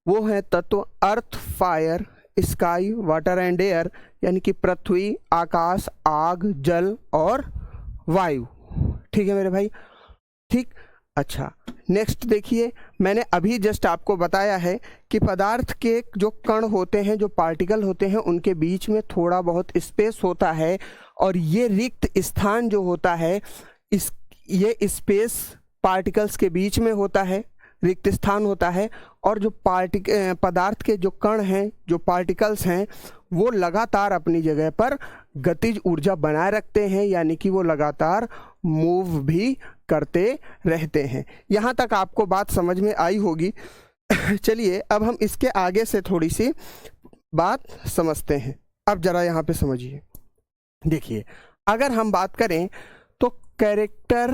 वो है तत्व earth, fire, sky, water and air, यानी कि पृथ्वी, आकाश, आग, जल और वायु। ठीक है मेरे भाई? ठीक, अच्छा नेक्स्ट देखिए, मैंने अभी जस्ट आपको बताया है कि पदार्थ के जो कण होते हैं, जो पार्टिकल होते हैं, उनके बीच में थोड़ा बहुत स्पेस होता है और ये रिक्त स्थान जो होता है ये स्पेस पार्टिकल्स के बीच में होता है। रिक्त स्थान होता है, और जो पदार्थ के जो कण हैं, जो पार्टिकल्स हैं, वो लगातार अपनी जगह पर गतिज ऊर्जा बनाए रखते हैं, यानी कि वो लगातार मूव भी करते रहते हैं। यहाँ तक आपको बात समझ में आई होगी। चलिए अब हम इसके आगे से थोड़ी सी बात समझते हैं। अब जरा यहाँ पे समझिए, देखिए अगर हम बात करें तो कैरेक्टर,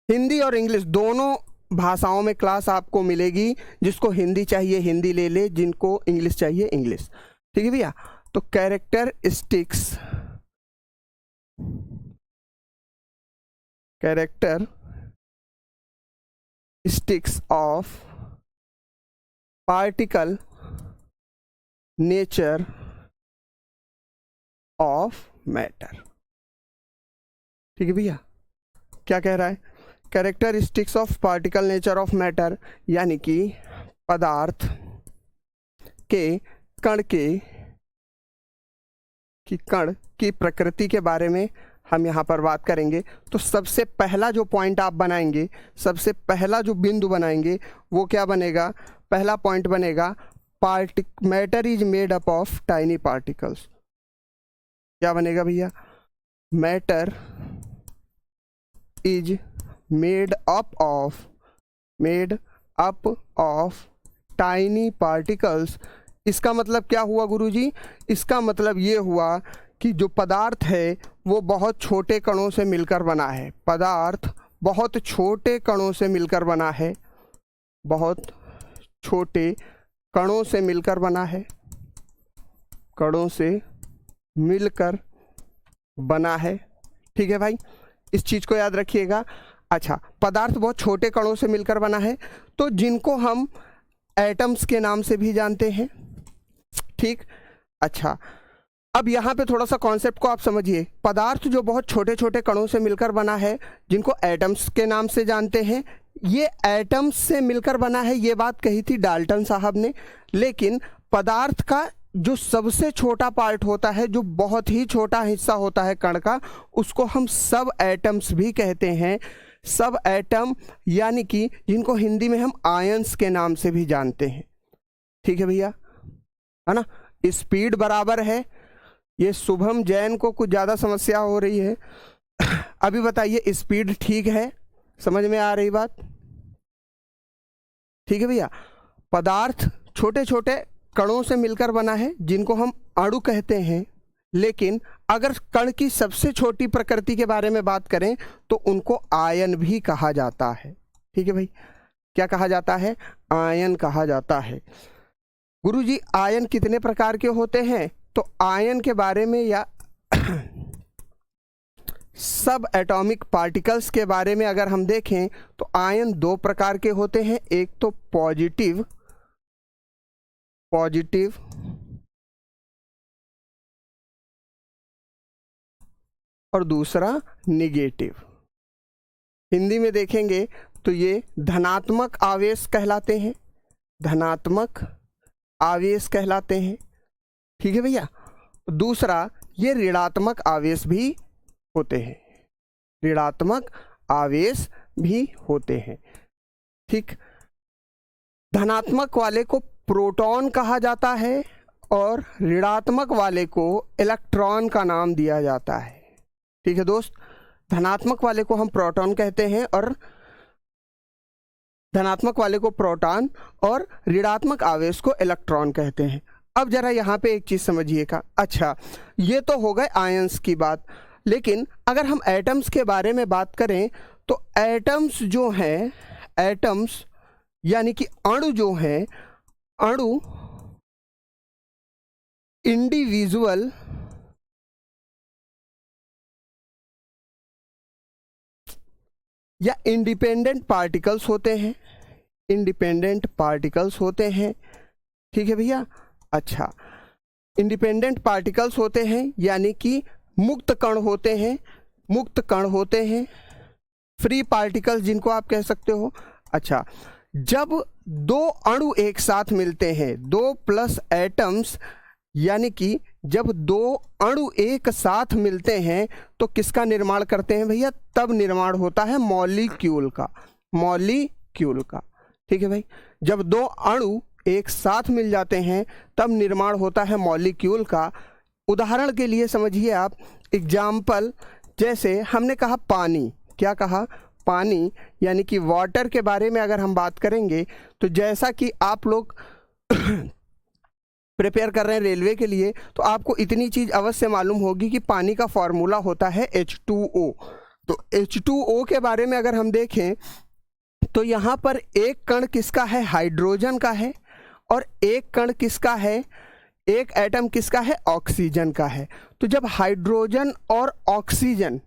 हिंदी और इंग्लिश दोनों भाषाओं में क्लास आपको मिलेगी। जिसको हिंदी चाहिए हिंदी ले ले, जिनको इंग्लिश चाहिए इंग्लिश। ठीक है भैया। तो characteristics of particle nature of matter. ठीक है भैया, क्या कह रहा है? Characteristics of particle nature of matter, यानी कि पदार्थ के कण की प्रकृति के बारे में हम यहाँ पर बात करेंगे। तो सबसे पहला जो पॉइंट आप बनाएंगे, सबसे पहला जो बिंदु बनाएंगे वो क्या बनेगा? पहला पॉइंट बनेगा matter is made up of tiny particles. क्या बनेगा भैया? Matter is made up of tiny particles. इसका मतलब क्या हुआ गुरुजी? इसका मतलब ये हुआ कि जो पदार्थ है वो बहुत छोटे कणों से मिलकर बना है। पदार्थ बहुत छोटे कणों से मिलकर बना है, बहुत छोटे कणों से मिलकर बना है, कणों से मिलकर बना है। ठीक है भाई, इस चीज़ को याद रखिएगा। अच्छा, पदार्थ बहुत छोटे कणों से मिलकर बना है, तो जिनको हम एटम्स के नाम से भी जानते हैं। ठीक, अच्छा अब यहाँ पे थोड़ा सा कॉन्सेप्ट को आप समझिए। पदार्थ जो बहुत छोटे छोटे कणों से मिलकर बना है, जिनको एटम्स के नाम से जानते हैं, ये एटम्स से मिलकर बना है, ये बात कही थी डाल्टन साहब ने। लेकिन पदार्थ का जो सबसे छोटा पार्ट होता है, जो बहुत ही छोटा हिस्सा होता है कण का, उसको हम सब एटम्स भी कहते हैं। सब एटम यानी कि जिनको हिंदी में हम आयंस के नाम से भी जानते हैं। ठीक है भैया, है ना? स्पीड बराबर है, ये शुभम जैन को कुछ ज़्यादा समस्या हो रही है। अभी बताइए, स्पीड ठीक है? समझ में आ रही बात? ठीक है भैया। पदार्थ छोटे छोटे कणों से मिलकर बना है, जिनको हम अणु कहते हैं। लेकिन अगर कण की सबसे छोटी प्रकृति के बारे में बात करें तो उनको आयन भी कहा जाता है। ठीक है भाई, क्या कहा जाता है? आयन कहा जाता है। गुरुजी आयन कितने प्रकार के होते हैं? तो आयन के बारे में या सब एटॉमिक पार्टिकल्स के बारे में अगर हम देखें तो आयन दो प्रकार के होते हैं। एक तो पॉजिटिव और दूसरा निगेटिव। हिंदी में देखेंगे तो ये धनात्मक आवेश कहलाते हैं, धनात्मक आवेश कहलाते हैं। ठीक है भैया। दूसरा, ये ऋणात्मक आवेश भी होते हैं, ऋणात्मक आवेश भी होते हैं। ठीक, धनात्मक वाले को प्रोटॉन कहा जाता है और ऋणात्मक वाले को इलेक्ट्रॉन का नाम दिया जाता है। ठीक है दोस्त, धनात्मक वाले को हम प्रोटॉन कहते हैं और धनात्मक वाले को प्रोटॉन और ऋणात्मक आवेश को इलेक्ट्रॉन कहते हैं। अब जरा यहाँ पे एक चीज़ समझिएगा। अच्छा, ये तो हो गए आयंस की बात, लेकिन अगर हम एटम्स के बारे में बात करें तो एटम्स जो हैं, एटम्स यानी कि अणु जो हैं, अणु इंडिविजुअल या इंडिपेंडेंट पार्टिकल्स होते हैं, इंडिपेंडेंट पार्टिकल्स होते हैं। ठीक है भैया। अच्छा, इंडिपेंडेंट पार्टिकल्स होते हैं यानी कि मुक्त कण होते हैं, मुक्त कण होते हैं, फ्री पार्टिकल्स जिनको आप कह सकते हो। अच्छा, जब दो अणु एक साथ मिलते हैं, दो प्लस एटम्स, यानी कि जब दो अणु एक साथ मिलते हैं तो किसका निर्माण करते हैं भैया? तब निर्माण होता है मॉलिक्यूल का। मॉलिक्यूल का। ठीक है भाई, जब दो अणु एक साथ मिल जाते हैं तब निर्माण होता है मॉलिक्यूल का। उदाहरण के लिए समझिए आप, एग्जाम्पल, जैसे हमने कहा पानी, क्या कहा, पानी, यानी कि वाटर के बारे में अगर हम बात करेंगे तो जैसा कि आप लोग प्रिपेयर कर रहे हैं रेलवे के लिए, तो आपको इतनी चीज़ अवश्य मालूम होगी कि पानी का फॉर्मूला होता है H2O। तो H2O के बारे में अगर हम देखें तो यहाँ पर एक कण किसका है, हाइड्रोजन का है, और एक कण किसका है, एक एटम किसका है, ऑक्सीजन का है। तो जब हाइड्रोजन और ऑक्सीजन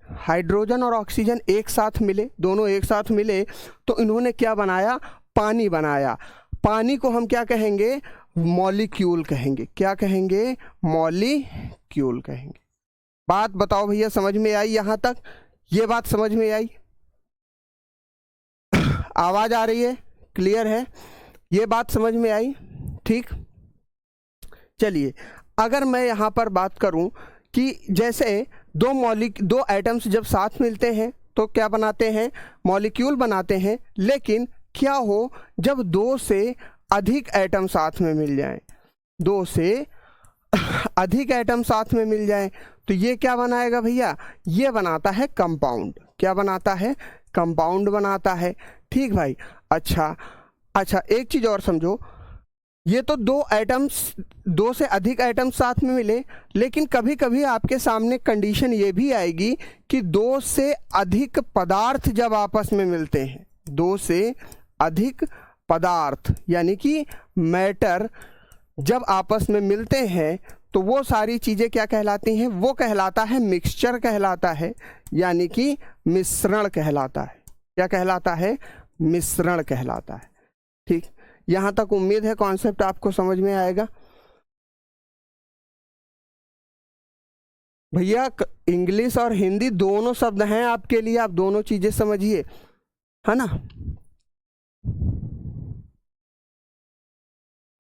एक साथ मिले, दोनों एक साथ मिले, तो इन्होंने क्या बनाया, पानी बनाया। पानी को हम क्या कहेंगे, मॉलिक्यूल कहेंगे। क्या कहेंगे, मॉलिक्यूल कहेंगे। बात बताओ भैया, समझ में आई यहाँ तक? ये बात समझ में आई? आवाज आ रही है, क्लियर है, ये बात समझ में आई? ठीक, चलिए अगर मैं यहाँ पर बात करूँ कि जैसे दो एटम्स जब साथ मिलते हैं तो क्या बनाते हैं, मॉलिक्यूल बनाते हैं। लेकिन क्या हो जब दो से अधिक एटम साथ में मिल जाएं, दो से अधिक एटम साथ में मिल जाएं, तो ये क्या बनाएगा भैया, ये बनाता है कंपाउंड। क्या बनाता है, कंपाउंड बनाता है। ठीक भाई, अच्छा, एक चीज़ और समझो, ये तो दो से अधिक एटम्स साथ में मिले, लेकिन कभी कभी आपके सामने कंडीशन ये भी आएगी कि दो से अधिक पदार्थ जब आपस में मिलते हैं, दो से अधिक पदार्थ यानी कि मैटर जब आपस में मिलते हैं, तो वो सारी चीज़ें क्या कहलाती हैं, वो कहलाता है मिक्सचर कहलाता है, यानी कि मिश्रण कहलाता है। क्या कहलाता है, मिश्रण कहलाता है। ठीक, यहाँ तक उम्मीद है कॉन्सेप्ट आपको समझ में आएगा। भैया इंग्लिश और हिंदी दोनों शब्द हैं आपके लिए, आप दोनों चीजें समझिए, है ना।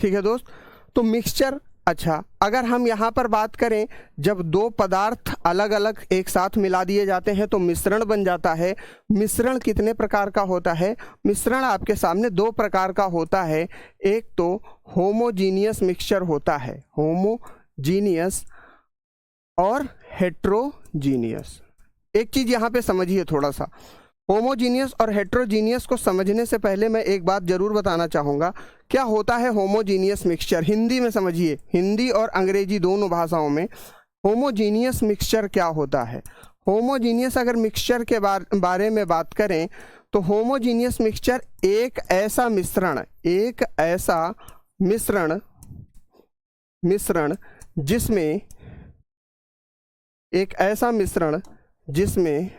ठीक है दोस्त, तो मिक्सचर, अच्छा अगर हम यहाँ पर बात करें, जब दो पदार्थ अलग अलग एक साथ मिला दिए जाते हैं तो मिश्रण बन जाता है। मिश्रण कितने प्रकार का होता है, मिश्रण आपके सामने दो प्रकार का होता है। एक तो होमोजीनियस मिक्सचर होता है, होमोजीनियस और हेट्रोजीनियस। एक चीज़ यहाँ पे समझिए थोड़ा सा, होमोजीनियस और हेट्रोजीनियस को समझने से पहले मैं एक बात जरूर बताना चाहूँगा। क्या होता है होमोजीनियस मिक्सचर, हिंदी में समझिए, हिंदी और अंग्रेजी दोनों भाषाओं में होमोजीनियस मिक्सचर क्या होता है। होमोजीनियस अगर मिक्सचर के बारे में बात करें तो होमोजीनियस मिक्सचर एक ऐसा मिश्रण जिसमें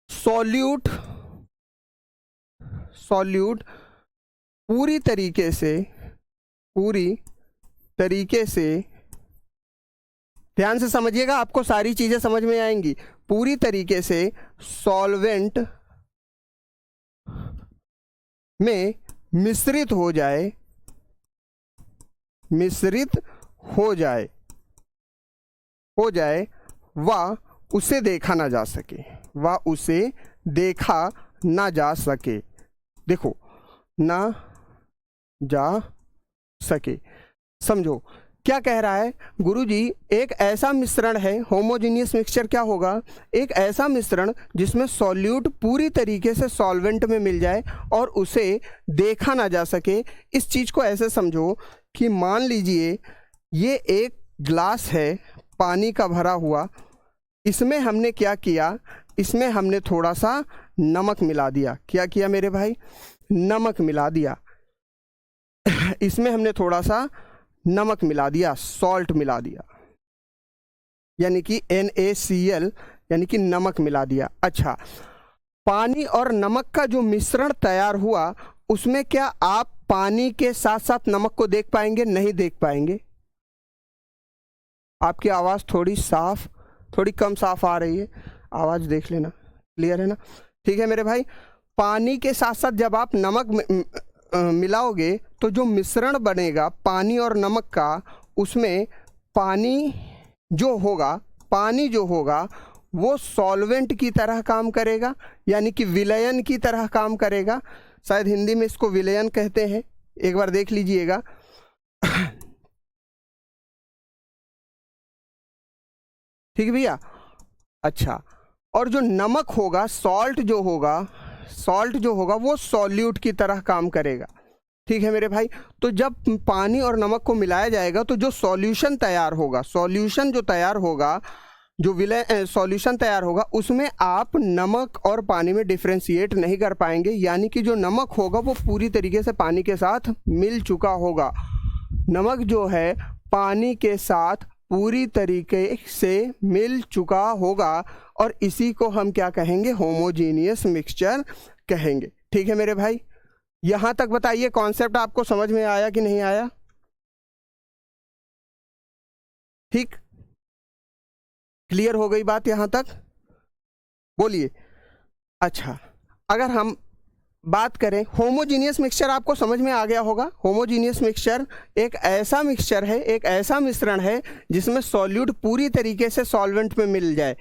सॉल्यूट पूरी तरीके से ध्यान से समझिएगा, आपको सारी चीजें समझ में आएंगी। पूरी तरीके से सॉल्वेंट में मिश्रित हो जाए व उसे देखा ना जा सके, देखो ना जा सके। समझो क्या कह रहा है गुरुजी, एक ऐसा मिश्रण है, होमोजीनियस मिक्सचर क्या होगा, एक ऐसा मिश्रण जिसमें सॉल्यूट पूरी तरीके से सॉल्वेंट में मिल जाए और उसे देखा ना जा सके। इस चीज़ को ऐसे समझो कि मान लीजिए ये एक ग्लास है पानी का भरा हुआ, इसमें हमने क्या किया, इसमें हमने थोड़ा सा नमक मिला दिया। क्या किया मेरे भाई, नमक मिला दिया। इसमें हमने थोड़ा सा नमक मिला दिया, सॉल्ट मिला दिया, यानी कि NaCl यानी कि नमक मिला दिया। अच्छा, पानी और नमक का जो मिश्रण तैयार हुआ, उसमें क्या आप पानी के साथ साथ नमक को देख पाएंगे? नहीं देख पाएंगे। आपकी आवाज़ थोड़ी कम साफ आ रही है, आवाज़ देख लेना, क्लियर है ना। ठीक है मेरे भाई, पानी के साथ साथ जब आप नमक मिलाओगे तो जो मिश्रण बनेगा पानी और नमक का, उसमें पानी जो होगा वो सॉल्वेंट की तरह काम करेगा, यानी कि विलयन की तरह काम करेगा। शायद हिंदी में इसको विलयन कहते हैं, एक बार देख लीजिएगा। ठीक है भैया। अच्छा, और जो नमक होगा, सॉल्ट जो होगा वो सॉल्यूट की तरह काम करेगा। ठीक है मेरे भाई। तो जब पानी और नमक को मिलाया जाएगा तो जो सॉल्यूशन तैयार होगा, सॉल्यूशन तैयार होगा उसमें आप नमक और पानी में डिफ्रेंशिएट नहीं कर पाएंगे, यानी कि जो नमक होगा वो पूरी तरीके से पानी के साथ मिल चुका होगा। नमक जो है पानी के साथ पूरी तरीके से मिल चुका होगा, और इसी को हम क्या कहेंगे, होमोजीनियस मिक्सचर कहेंगे। ठीक है मेरे भाई, यहां तक बताइए कॉन्सेप्ट आपको समझ में आया कि नहीं आया? ठीक, क्लियर हो गई बात यहां तक? बोलिए। अच्छा, अगर हम बात करें होमोजीनियस मिक्सचर, आपको समझ में आ गया होगा। होमोजीनियस मिक्सचर एक ऐसा मिक्सचर है, एक ऐसा मिश्रण है जिसमें सॉल्यूट पूरी तरीके से सॉल्वेंट में मिल जाए।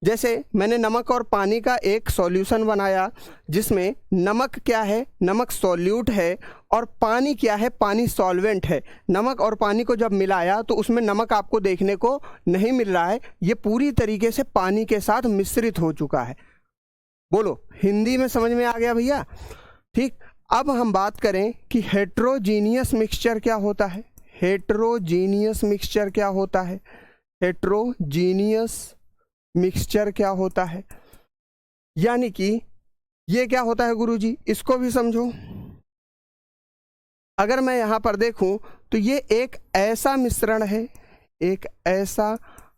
जैसे मैंने नमक और पानी का एक सॉल्यूशन बनाया, जिसमें नमक क्या है, नमक सॉल्यूट है, और पानी क्या है, पानी सॉल्वेंट है। नमक और पानी को जब मिलाया तो उसमें नमक आपको देखने को नहीं मिल रहा है, ये पूरी तरीके से पानी के साथ मिश्रित हो चुका है। बोलो, हिंदी में समझ में आ गया भैया? ठीक, अब हम बात करें कि हेट्रोजीनियस मिक्सचर क्या होता है। हेट्रोजीनियस मिक्सचर क्या होता है? हेट्रोजीनियस मिक्सचर क्या होता है, यानी कि ये क्या होता है गुरुजी, इसको भी समझो। अगर मैं यहां पर देखूं तो ये एक ऐसा मिश्रण है, एक ऐसा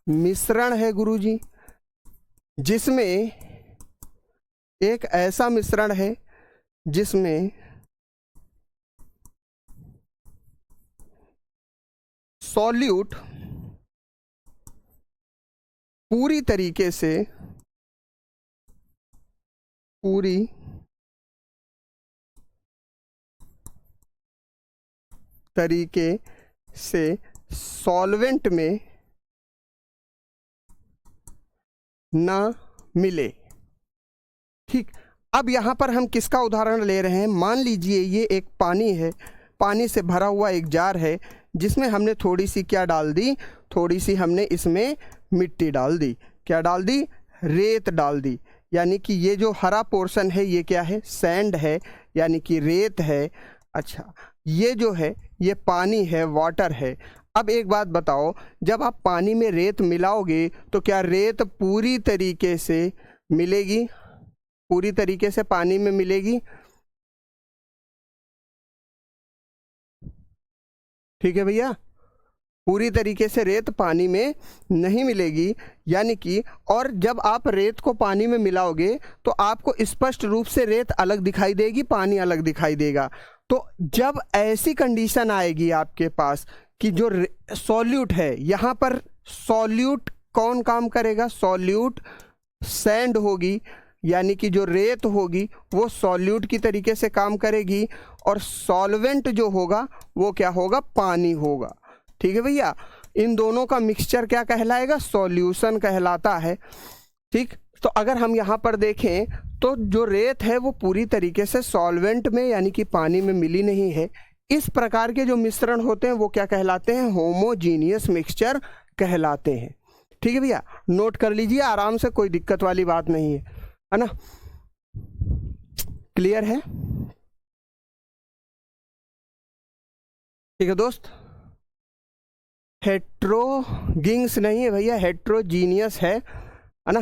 मिश्रण है गुरुजी, जिसमें एक ऐसा मिश्रण है जिसमें सॉल्यूट पूरी तरीके से सॉल्वेंट में ना मिले। ठीक, अब यहाँ पर हम किसका उदाहरण ले रहे हैं? मान लीजिए ये एक पानी है, पानी से भरा हुआ एक जार है, जिसमें हमने थोड़ी सी क्या डाल दी, थोड़ी सी हमने इसमें मिट्टी डाल दी। क्या डाल दी? रेत डाल दी। यानी कि ये जो हरा पोर्शन है ये क्या है? सैंड है, यानी कि रेत है। अच्छा, ये जो है ये पानी है, वाटर है। अब एक बात बताओ, जब आप पानी में रेत मिलाओगे तो क्या रेत पूरी तरीके से मिलेगी? पूरी तरीके से पानी में मिलेगी? ठीक है भैया, पूरी तरीके से रेत पानी में नहीं मिलेगी। यानी कि, और जब आप रेत को पानी में मिलाओगे तो आपको स्पष्ट रूप से रेत अलग दिखाई देगी, पानी अलग दिखाई देगा। तो जब ऐसी कंडीशन आएगी आपके पास कि जो सॉल्यूट है, यहाँ पर सॉल्यूट कौन काम करेगा? सॉल्यूट सैंड होगी, यानी कि जो रेत होगी वो सॉल्यूट की तरीके से काम करेगी, और सॉल्वेंट जो होगा वो क्या होगा? पानी होगा। ठीक है भैया, इन दोनों का मिक्सचर क्या कहलाएगा? सॉल्यूशन कहलाता है। ठीक, तो अगर हम यहाँ पर देखें तो जो रेत है वो पूरी तरीके से सॉल्वेंट में यानी कि पानी में मिली नहीं है। इस प्रकार के जो मिश्रण होते हैं वो क्या कहलाते हैं? होमोजीनियस मिक्सचर कहलाते हैं। ठीक है भैया, नोट कर लीजिए आराम से, कोई दिक्कत वाली बात नहीं है ना? क्लियर है? ठीक है दोस्त, हेट्रोगिंग्स नहीं है भैया, हेट्रोजीनियस है ना?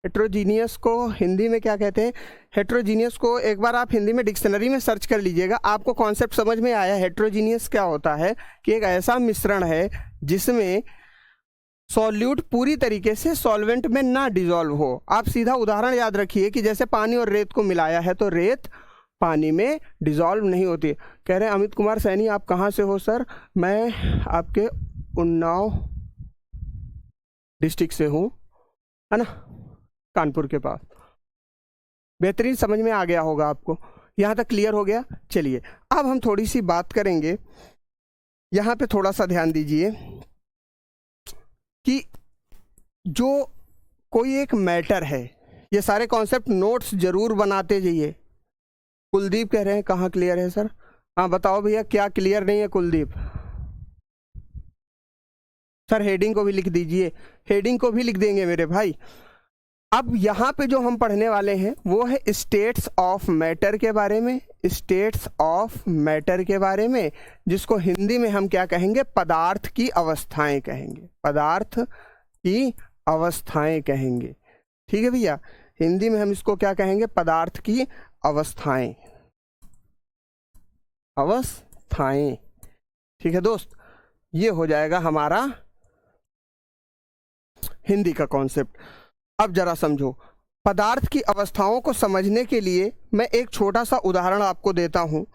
हेट्रोजीनियस को हिंदी में क्या कहते हैं? हेट्रोजीनियस को एक बार आप हिंदी में डिक्शनरी में सर्च कर लीजिएगा, आपको कॉन्सेप्ट समझ में आया। हेट्रोजीनियस क्या होता है कि एक ऐसा मिश्रण है जिसमें सॉल्यूट पूरी तरीके से सॉल्वेंट में ना डिजॉल्व हो। आप सीधा उदाहरण याद रखिए कि जैसे पानी और रेत को मिलाया है तो रेत पानी में डिजॉल्व नहीं होती। कह रहे हैं अमित कुमार सैनी, आप कहाँ से हो सर? मैं आपके उन्नाव डिस्ट्रिक्ट से हूँ, है ना, कानपुर के पास। बेहतरीन, समझ में आ गया होगा आपको, यहाँ तक क्लियर हो गया? चलिए अब हम थोड़ी सी बात करेंगे, यहाँ पे थोड़ा सा ध्यान दीजिए कि जो कोई एक मैटर है, ये सारे कॉन्सेप्ट नोट्स जरूर बनाते जाइए। कुलदीप कह रहे हैं कहाँ क्लियर है सर? हाँ बताओ भैया क्या क्लियर नहीं है कुलदीप? सर हेडिंग को भी लिख दीजिए, हेडिंग को भी लिख देंगे मेरे भाई। अब यहाँ पे जो हम पढ़ने वाले हैं वो है स्टेट्स ऑफ मैटर के बारे में, स्टेट्स ऑफ मैटर के बारे में, जिसको हिंदी में हम क्या कहेंगे? पदार्थ की अवस्थाएं कहेंगे, पदार्थ की अवस्थाएं कहेंगे। ठीक है भैया, हिंदी में हम इसको क्या कहेंगे? पदार्थ की अवस्थाएं, अवस्थाएं। ठीक है दोस्त, ये हो जाएगा हमारा हिंदी का कॉन्सेप्ट। अब जरा समझो, पदार्थ की अवस्थाओं को समझने के लिए मैं एक छोटा सा उदाहरण आपको देता हूं,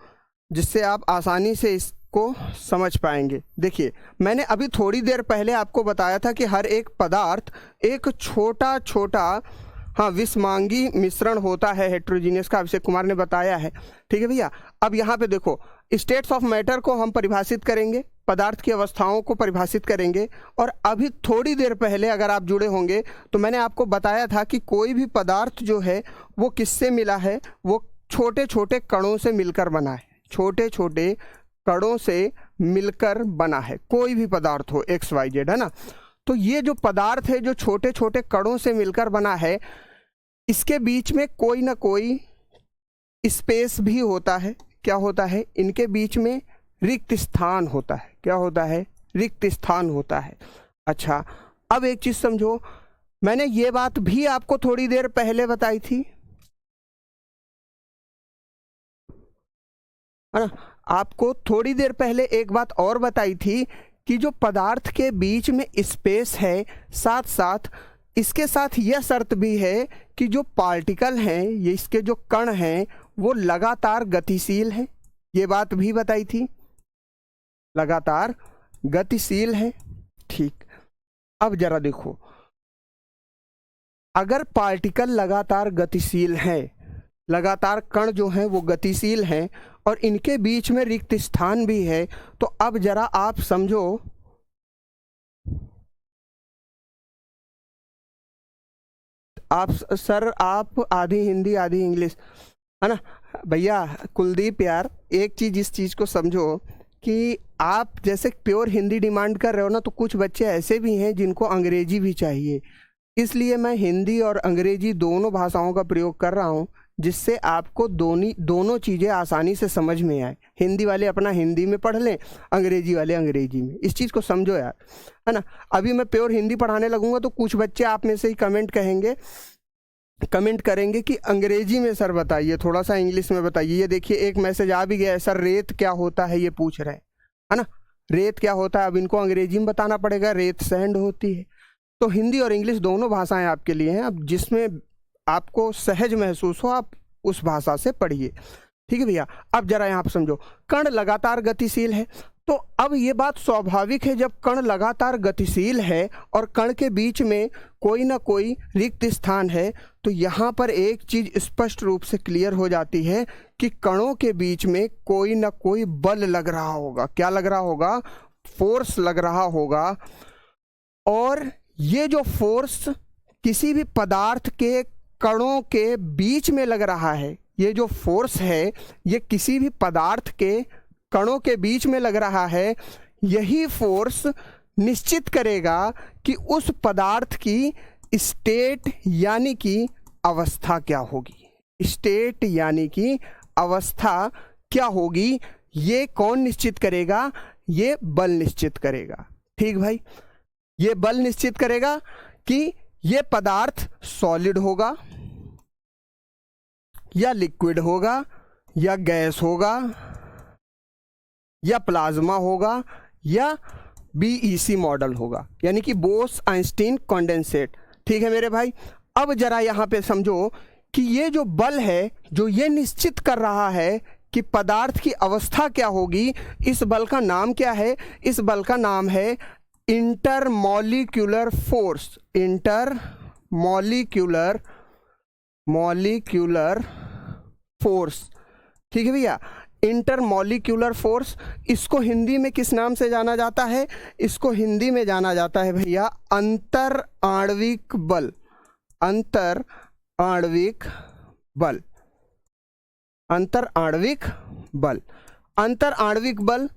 जिससे आप आसानी से इसको समझ पाएंगे। देखिए, मैंने अभी थोड़ी देर पहले आपको बताया था कि हर एक पदार्थ एक छोटा छोटा विषमांगी मिश्रण होता है हेट्रोजीनियस का, अभिषेक कुमार ने बताया है। ठीक है भैया, अब यहाँ पे देखो, स्टेट्स ऑफ मैटर को हम परिभाषित करेंगे, पदार्थ की अवस्थाओं को परिभाषित करेंगे। और अभी थोड़ी देर पहले अगर आप जुड़े होंगे तो मैंने आपको बताया था कि कोई भी पदार्थ जो है वो किससे मिला है? वो छोटे छोटे कणों से मिलकर बना है, छोटे छोटे कणों से मिलकर बना है। कोई भी पदार्थ हो XYZ, है ना? तो ये जो पदार्थ है जो छोटे छोटे कणों से मिलकर बना है, इसके बीच में कोई ना कोई स्पेस भी होता है। क्या होता है? इनके बीच में रिक्त स्थान होता है। क्या होता है? रिक्त स्थान होता है। अच्छा, अब एक चीज समझो, मैंने ये बात भी आपको थोड़ी देर पहले बताई थी, है ना? आपको थोड़ी देर पहले एक बात और बताई थी कि जो पदार्थ के बीच में स्पेस है, साथ साथ इसके साथ यह शर्त भी है कि जो पार्टिकल हैं, ये इसके जो कण हैं, वो लगातार गतिशील हैं। ये बात भी बताई थी, लगातार गतिशील है। ठीक, अब जरा देखो, अगर पार्टिकल लगातार गतिशील है, लगातार कण जो हैं वो गतिशील हैं और इनके बीच में रिक्त स्थान भी है, तो अब जरा आप समझो, आप सर आप आधी हिंदी आधी इंग्लिश, है ना भैया? कुलदीप यार, एक चीज इस चीज को समझो कि आप जैसे प्योर हिंदी डिमांड कर रहे हो ना, तो कुछ बच्चे ऐसे भी हैं जिनको अंग्रेजी भी चाहिए। इसलिए मैं हिंदी और अंग्रेजी दोनों भाषाओं का प्रयोग कर रहा हूँ, जिससे आपको दोनों चीज़ें आसानी से समझ में आए। हिंदी वाले अपना हिंदी में पढ़ लें, अंग्रेजी वाले अंग्रेजी में। इस चीज़ को समझो यार, है ना? अभी मैं प्योर हिंदी पढ़ाने लगूंगा तो कुछ बच्चे आप में से ही कमेंट करेंगे कि अंग्रेजी में सर बताइए, थोड़ा सा इंग्लिश में बताइए। ये देखिए एक मैसेज आ भी गया है, सर रेत क्या होता है ये पूछ रहे हैं, है ना? रेत क्या होता है, अब इनको अंग्रेजी में बताना पड़ेगा। रेत सैंड होती है। तो हिंदी और इंग्लिश दोनों भाषाएं आपके लिए हैं। अब जिसमें आपको सहज महसूस हो आप उस भाषा से पढ़िए। ठीक है भैया, अब जरा यहाँ पर समझो, कण लगातार गतिशील है, तो अब ये बात स्वाभाविक है, जब कण लगातार गतिशील है और कण के बीच में कोई ना कोई रिक्त स्थान है, तो यहाँ पर एक चीज स्पष्ट रूप से क्लियर हो जाती है कि कणों के बीच में कोई ना कोई बल लग रहा होगा। क्या लग रहा होगा? फोर्स लग रहा होगा। और ये जो फोर्स किसी भी पदार्थ के कणों के बीच में लग रहा है, ये जो फोर्स है ये किसी भी पदार्थ के कणों के बीच में लग रहा है, यही फोर्स निश्चित करेगा कि उस पदार्थ की स्टेट यानी कि अवस्था क्या होगी। स्टेट यानी कि अवस्था क्या होगी, ये कौन निश्चित करेगा? ये बल निश्चित करेगा। ठीक भाई, ये बल निश्चित करेगा कि ये पदार्थ सॉलिड होगा या लिक्विड होगा या गैस होगा या प्लाज्मा होगा या BEC मॉडल होगा, यानी कि बोस आइंस्टीन कंडेंसेट। ठीक है मेरे भाई, अब जरा यहाँ पे समझो कि ये जो बल है जो ये निश्चित कर रहा है कि पदार्थ की अवस्था क्या होगी, इस बल का नाम क्या है? इस बल का नाम है इंटरमॉलिक्यूलर फोर्स। Intermolecular force. ठीक है भैया, इंटरमॉलिक्यूलर फोर्स। इसको हिंदी में किस नाम से जाना जाता है? इसको हिंदी में जाना जाता है भैया अंतर आणविक बल। अंतर आणविक बल। अंतर आणविक बल, अंतर आणविक बल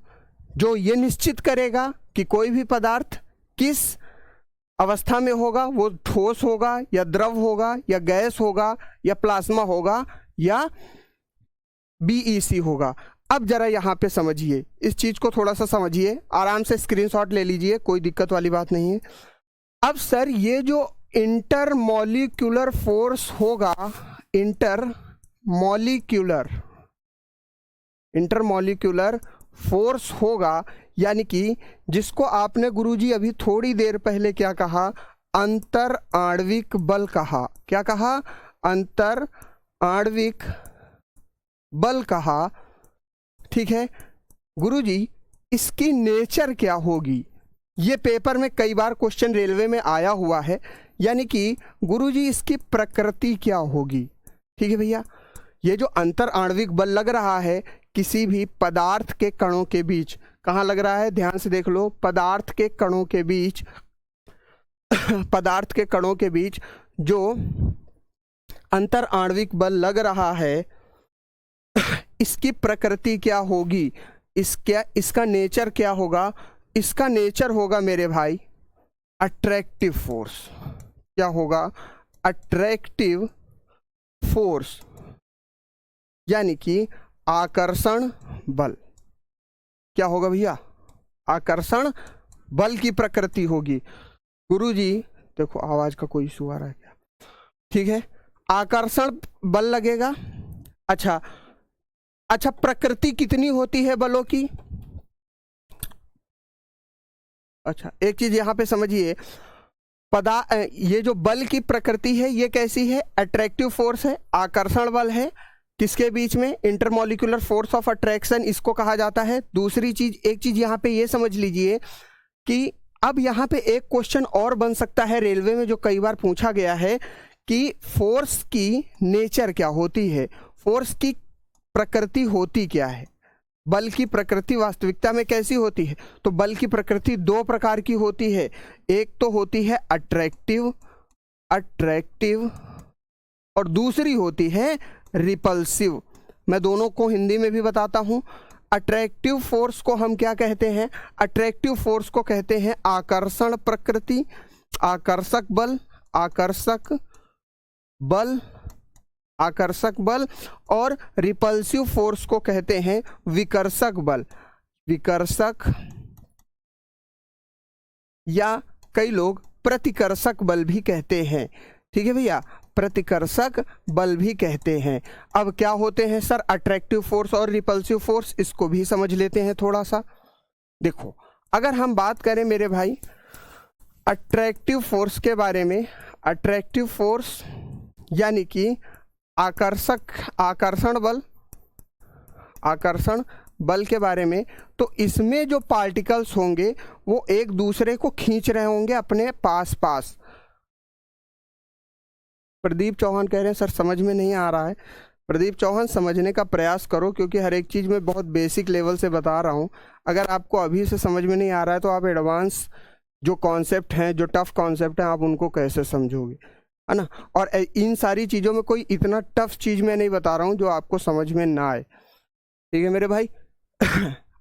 जो ये निश्चित करेगा कि कोई भी पदार्थ किस अवस्था में होगा, वो ठोस होगा या द्रव होगा या गैस होगा या प्लाज्मा होगा या बीईसी होगा। अब जरा यहाँ पे समझिए, इस चीज को थोड़ा सा समझिए, आराम से स्क्रीनशॉट ले लीजिए, कोई दिक्कत वाली बात नहीं है। अब सर ये जो इंटरमॉलिक्यूलर फोर्स होगा, इंटरमॉलिक्यूलर फोर्स होगा, यानी कि जिसको आपने गुरुजी अभी थोड़ी देर पहले क्या कहा, अंतर आणविक बल कहा। क्या कहा? अंतर आणविक बल कहा। ठीक है गुरुजी, इसकी नेचर क्या होगी? ये पेपर में कई बार क्वेश्चन रेलवे में आया हुआ है, यानी कि गुरुजी इसकी प्रकृति क्या होगी। ठीक है भैया, ये जो अंतर आणविक बल लग रहा है किसी भी पदार्थ के कणों के बीच, कहाँ लग रहा है ध्यान से देख लो, पदार्थ के कणों के बीच, पदार्थ के कणों के बीच जो अंतर आणविक बल लग रहा है, इसकी प्रकृति क्या होगी, इसका नेचर क्या होगा? इसका नेचर होगा मेरे भाई अट्रैक्टिव फोर्स। क्या होगा? अट्रैक्टिव फोर्स, यानी कि आकर्षण बल। क्या होगा भैया? आकर्षण बल की प्रकृति होगी। गुरुजी देखो आवाज का कोई इशू आ रहा है क्या? ठीक है, आकर्षण बल लगेगा। अच्छा, प्रकृति कितनी होती है बलों की? अच्छा, एक चीज यहां पे समझिए, ये जो बल की प्रकृति है ये कैसी है? अट्रैक्टिव फोर्स है, आकर्षण बल है। किसके बीच में? इंटरमॉलिक्यूलर फोर्स ऑफ अट्रैक्शन इसको कहा जाता है। दूसरी चीज, एक चीज यहां पे ये समझ लीजिए कि अब यहां पे एक क्वेश्चन और बन सकता है रेलवे में, जो कई बार पूछा गया है कि फोर्स की नेचर क्या होती है, फोर्स की प्रकृति होती क्या है, बल की प्रकृति वास्तविकता में कैसी होती है? तो बल की प्रकृति दो प्रकार की होती है, एक तो होती है अट्रैक्टिव और दूसरी होती है रिपल्सिव। मैं दोनों को हिंदी में भी बताता हूं। अट्रैक्टिव फोर्स को हम क्या कहते हैं? अट्रैक्टिव फोर्स को कहते हैं आकर्षण प्रकृति, आकर्षक बल, और रिपल्सिव फोर्स को कहते हैं विकर्षक बल, या कई लोग प्रतिकर्षक बल भी कहते हैं। ठीक है भैया, प्रतिकर्षक बल भी कहते हैं। अब क्या होते हैं सर अट्रैक्टिव फोर्स और रिपल्सिव फोर्स, इसको भी समझ लेते हैं थोड़ा सा। देखो, अगर हम बात करें मेरे भाई अट्रैक्टिव फोर्स के बारे में, अट्रैक्टिव फोर्स यानी कि आकर्षण बल के बारे में, तो इसमें जो पार्टिकल्स होंगे वो एक दूसरे को खींच रहे होंगे अपने पास। प्रदीप चौहान कह रहे हैं सर समझ में नहीं आ रहा है। प्रदीप चौहान समझने का प्रयास करो, क्योंकि हर एक चीज़ में बहुत बेसिक लेवल से बता रहा हूँ। अगर आपको अभी से समझ में नहीं आ रहा है तो आप एडवांस जो कॉन्सेप्ट हैं, जो टफ कॉन्सेप्ट हैं, आप उनको कैसे समझोगे, है ना। और इन सारी चीज़ों में कोई इतना टफ चीज़ मैं नहीं बता रहा हूँ जो आपको समझ में ना आए। ठीक है मेरे भाई।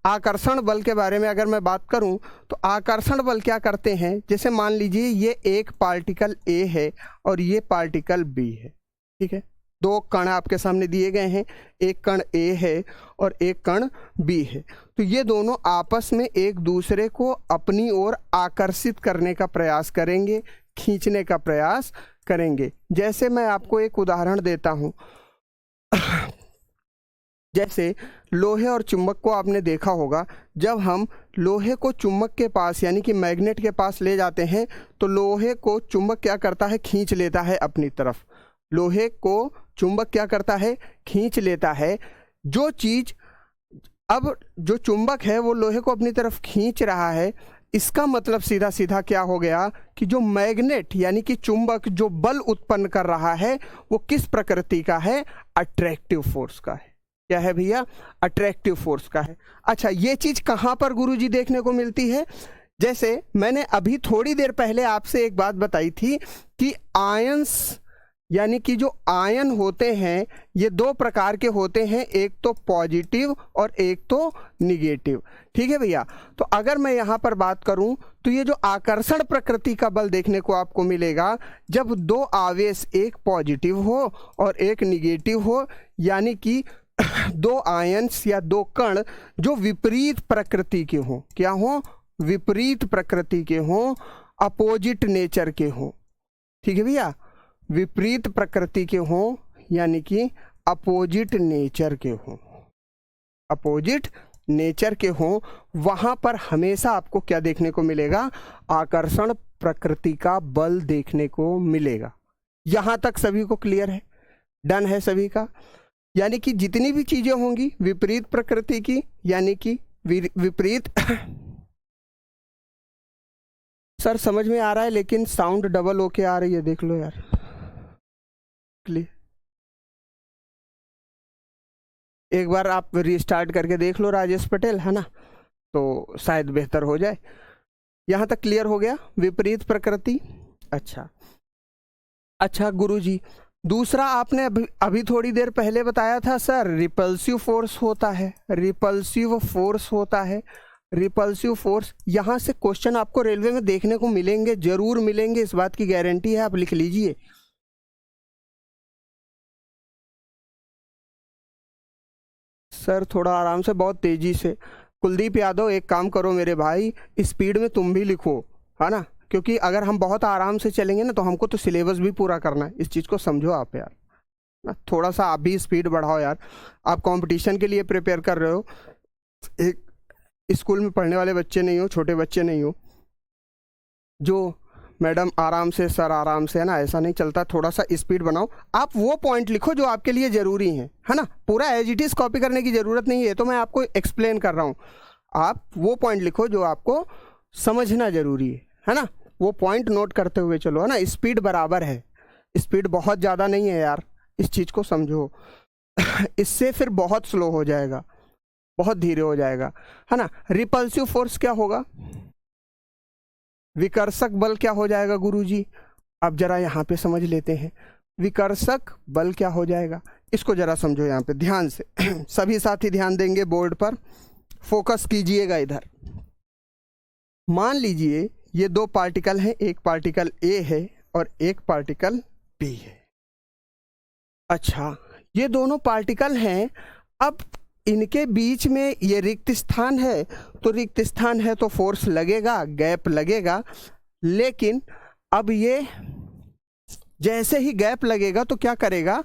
आकर्षण बल के बारे में अगर मैं बात करूं तो आकर्षण बल क्या करते हैं, जैसे मान लीजिए ये एक पार्टिकल ए है और ये पार्टिकल बी है। ठीक है, दो कण आपके सामने दिए गए हैं, एक कण ए है और एक कण बी है। तो ये दोनों आपस में एक दूसरे को अपनी ओर आकर्षित करने का प्रयास करेंगे, खींचने का प्रयास करेंगे। जैसे मैं आपको एक उदाहरण देता हूं, जैसे लोहे और चुंबक को आपने देखा होगा, जब हम लोहे को चुंबक के पास यानी कि मैग्नेट के पास ले जाते हैं तो लोहे को चुंबक क्या करता है, खींच लेता है अपनी तरफ। लोहे को चुंबक क्या करता है, खींच लेता है। जो चीज अब जो चुंबक है वो लोहे को अपनी तरफ खींच रहा है, इसका मतलब सीधा सीधा क्या हो गया कि जो मैग्नेट यानी कि चुंबक जो बल उत्पन्न कर रहा है वो किस प्रकृति का है, अट्रैक्टिव फोर्स का है। क्या है भैया, अट्रैक्टिव फोर्स का है। अच्छा, ये चीज कहां पर गुरुजी देखने को मिलती है, जैसे मैंने अभी थोड़ी देर पहले आपसे एक बात बताई थी कि आयंस यानी कि जो आयन होते हैं ये दो प्रकार के होते हैं, एक तो पॉजिटिव और एक तो निगेटिव। ठीक है भैया, तो अगर मैं यहाँ पर बात करूँ तो ये जो आकर्षण प्रकृति का बल देखने को आपको मिलेगा जब दो आवेश, एक पॉजिटिव हो और एक निगेटिव हो, यानी कि दो आयन्स या दो कण जो विपरीत प्रकृति के हों। क्या हो? विपरीत प्रकृति के हों, अपोजिट नेचर के हों। ठीक है भैया, विपरीत प्रकृति के हों यानी कि अपोजिट नेचर के हों, अपोजिट नेचर के हों, वहां पर हमेशा आपको क्या देखने को मिलेगा? आकर्षण प्रकृति का बल देखने को मिलेगा। यहां तक सभी को क्लियर है? डन है सभी का? यानी कि जितनी भी चीजें होंगी विपरीत प्रकृति की, यानी कि विपरीत सर समझ में आ रहा है लेकिन साउंड डबल होके आ रही है, देख लो यार। एक बार आप रीस्टार्ट करके देख लो राजेश पटेल, है ना, तो शायद बेहतर हो जाए। यहां तक क्लियर हो गया विपरीत प्रकृति? अच्छा गुरुजी, दूसरा आपने अभी थोड़ी देर पहले बताया था सर रिपल्सिव फोर्स होता है, रिपल्सिव फोर्स होता है। रिपल्सिव फोर्स, यहां से क्वेश्चन आपको रेलवे में देखने को मिलेंगे, जरूर मिलेंगे, इस बात की गारंटी है, आप लिख लीजिए। सर थोड़ा आराम से, बहुत तेजी से। कुलदीप यादव एक काम करो मेरे भाई, स्पीड में तुम भी लिखो, है ना, क्योंकि अगर हम बहुत आराम से चलेंगे ना तो हमको तो सिलेबस भी पूरा करना है, इस चीज़ को समझो आप यार ना। थोड़ा सा आप भी स्पीड बढ़ाओ यार, आप कंपटीशन के लिए प्रिपेयर कर रहे हो, एक स्कूल में पढ़ने वाले बच्चे नहीं हो, छोटे बच्चे नहीं हो जो मैडम आराम से, सर आराम से, है ना, ऐसा नहीं चलता। थोड़ा सा स्पीड बनाओ। आप वो पॉइंट लिखो जो आपके लिए ज़रूरी है ना, पूरा एज इट इज़ कॉपी करने की ज़रूरत नहीं है, तो मैं आपको एक्सप्लेन कर रहा हूँ। आप वो पॉइंट लिखो जो आपको समझना ज़रूरी है ना, वो पॉइंट नोट करते हुए चलो, है ना। स्पीड बराबर है, स्पीड बहुत ज़्यादा नहीं है यार, इस चीज़ को समझो। इससे फिर बहुत स्लो हो जाएगा, बहुत धीरे हो जाएगा, है ना। रिपल्सिव फोर्स क्या होगा? विकर्षक बल क्या हो जाएगा गुरुजी? अब जरा यहाँ पे समझ लेते हैं, विकर्षक बल क्या हो जाएगा, इसको जरा समझो यहाँ पे ध्यान से। सभी साथी ध्यान देंगे, बोर्ड पर फोकस कीजिएगा इधर। मान लीजिए ये दो पार्टिकल हैं, एक पार्टिकल ए है और एक पार्टिकल बी है। अच्छा, ये दोनों पार्टिकल हैं, अब इनके बीच में ये रिक्त स्थान है, तो रिक्त स्थान है तो फोर्स लगेगा, गैप लगेगा। लेकिन अब ये जैसे ही गैप लगेगा तो क्या करेगा,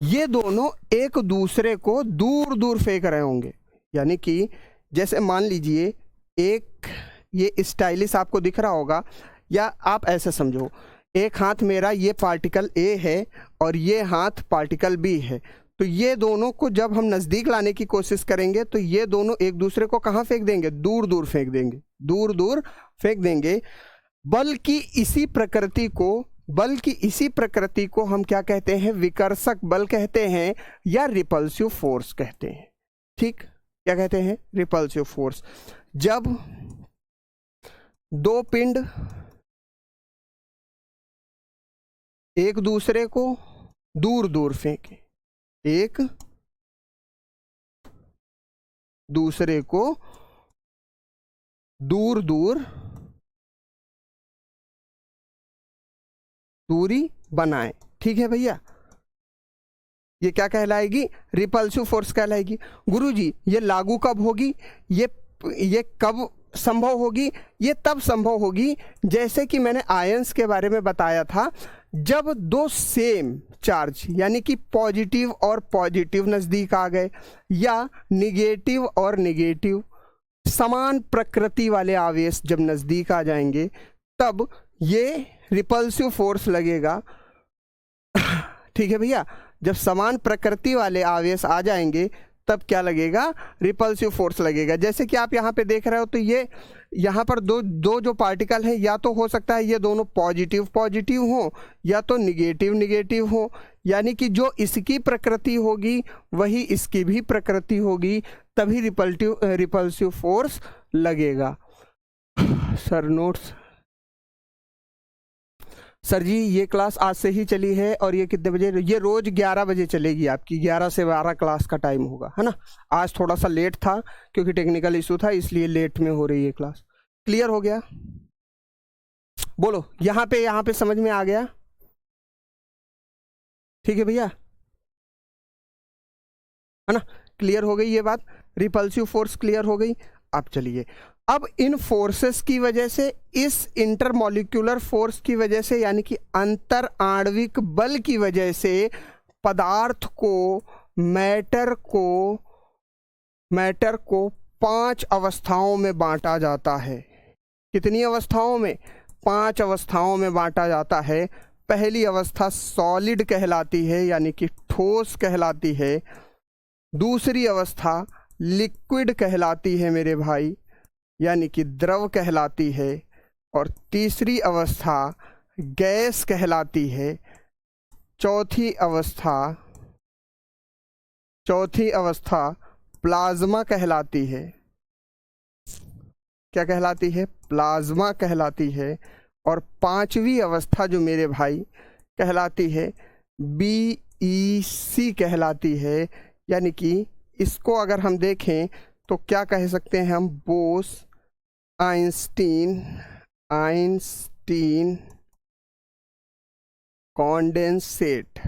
ये दोनों एक दूसरे को दूर दूर फेंक रहे होंगे। यानी कि जैसे मान लीजिए एक ये स्टाइलिश आपको दिख रहा होगा, या आप ऐसे समझो, एक हाथ मेरा ये पार्टिकल ए है और ये हाथ पार्टिकल बी है, तो ये दोनों को जब हम नज़दीक लाने की कोशिश करेंगे तो ये दोनों एक दूसरे को कहाँ फेंक देंगे? दूर दूर फेंक देंगे, दूर दूर फेंक देंगे। बल की इसी प्रकृति को हम क्या कहते हैं? विकर्षक बल कहते हैं या रिपल्सिव फोर्स कहते हैं। ठीक, क्या कहते हैं? Repulsive force. जब दो पिंड एक दूसरे को दूर दूर फेंके, एक दूसरे को दूर दूर दूरी बनाए। ठीक है भैया, ये क्या कहलाएगी? रिपल्सिव फोर्स कहलाएगी। गुरुजी ये लागू कब होगी, ये कब संभव होगी? ये तब संभव होगी जैसे कि मैंने आयंस के बारे में बताया था, जब दो सेम चार्ज यानी कि पॉजिटिव और पॉजिटिव नज़दीक आ गए, या निगेटिव और निगेटिव समान प्रकृति वाले आवेश जब नज़दीक आ जाएंगे, तब ये रिपल्सिव फोर्स लगेगा। ठीक है भैया, जब समान प्रकृति वाले आवेश आ जाएंगे तब क्या लगेगा? रिपल्सिव फोर्स लगेगा। जैसे कि आप यहाँ पे देख रहे हो, तो ये यहाँ पर दो जो पार्टिकल हैं, या तो हो सकता है ये दोनों पॉजिटिव पॉजिटिव हो या तो निगेटिव निगेटिव हो, यानी कि जो इसकी प्रकृति होगी वही इसकी भी प्रकृति होगी, तभी रिपल्सिव फोर्स लगेगा। सर नोट्स, सर जी ये क्लास आज से ही चली है और ये कितने बजे, ये रोज 11 बजे चलेगी आपकी, 11 से 12 क्लास का टाइम होगा, है ना। आज थोड़ा सा लेट था क्योंकि टेक्निकल इशू था, इसलिए लेट में हो रही है क्लास। क्लियर हो गया? बोलो यहाँ पे समझ में आ गया? ठीक है भैया, है ना। क्लियर हो गई ये बात, रिपल्सिव फोर्स क्लियर हो गई। अब चलिए, अब इन फोर्सेस की वजह से, इस इंटरमॉलिक्यूलर फोर्स की वजह से, यानी कि अंतर आणविक बल की वजह से पदार्थ को, मैटर को 5 अवस्थाओं में बांटा जाता है। कितनी अवस्थाओं में? 5 अवस्थाओं में बांटा जाता है। पहली अवस्था सॉलिड कहलाती है, यानी कि ठोस कहलाती है। दूसरी अवस्था लिक्विड कहलाती है मेरे भाई, यानी कि द्रव कहलाती है। और तीसरी अवस्था गैस कहलाती है। चौथी अवस्था प्लाज्मा कहलाती है। क्या कहलाती है? प्लाज्मा कहलाती है। और पांचवी अवस्था जो मेरे भाई कहलाती है BEC कहलाती है, यानी कि इसको अगर हम देखें तो क्या कह सकते हैं हम? Bose Einstein condensate.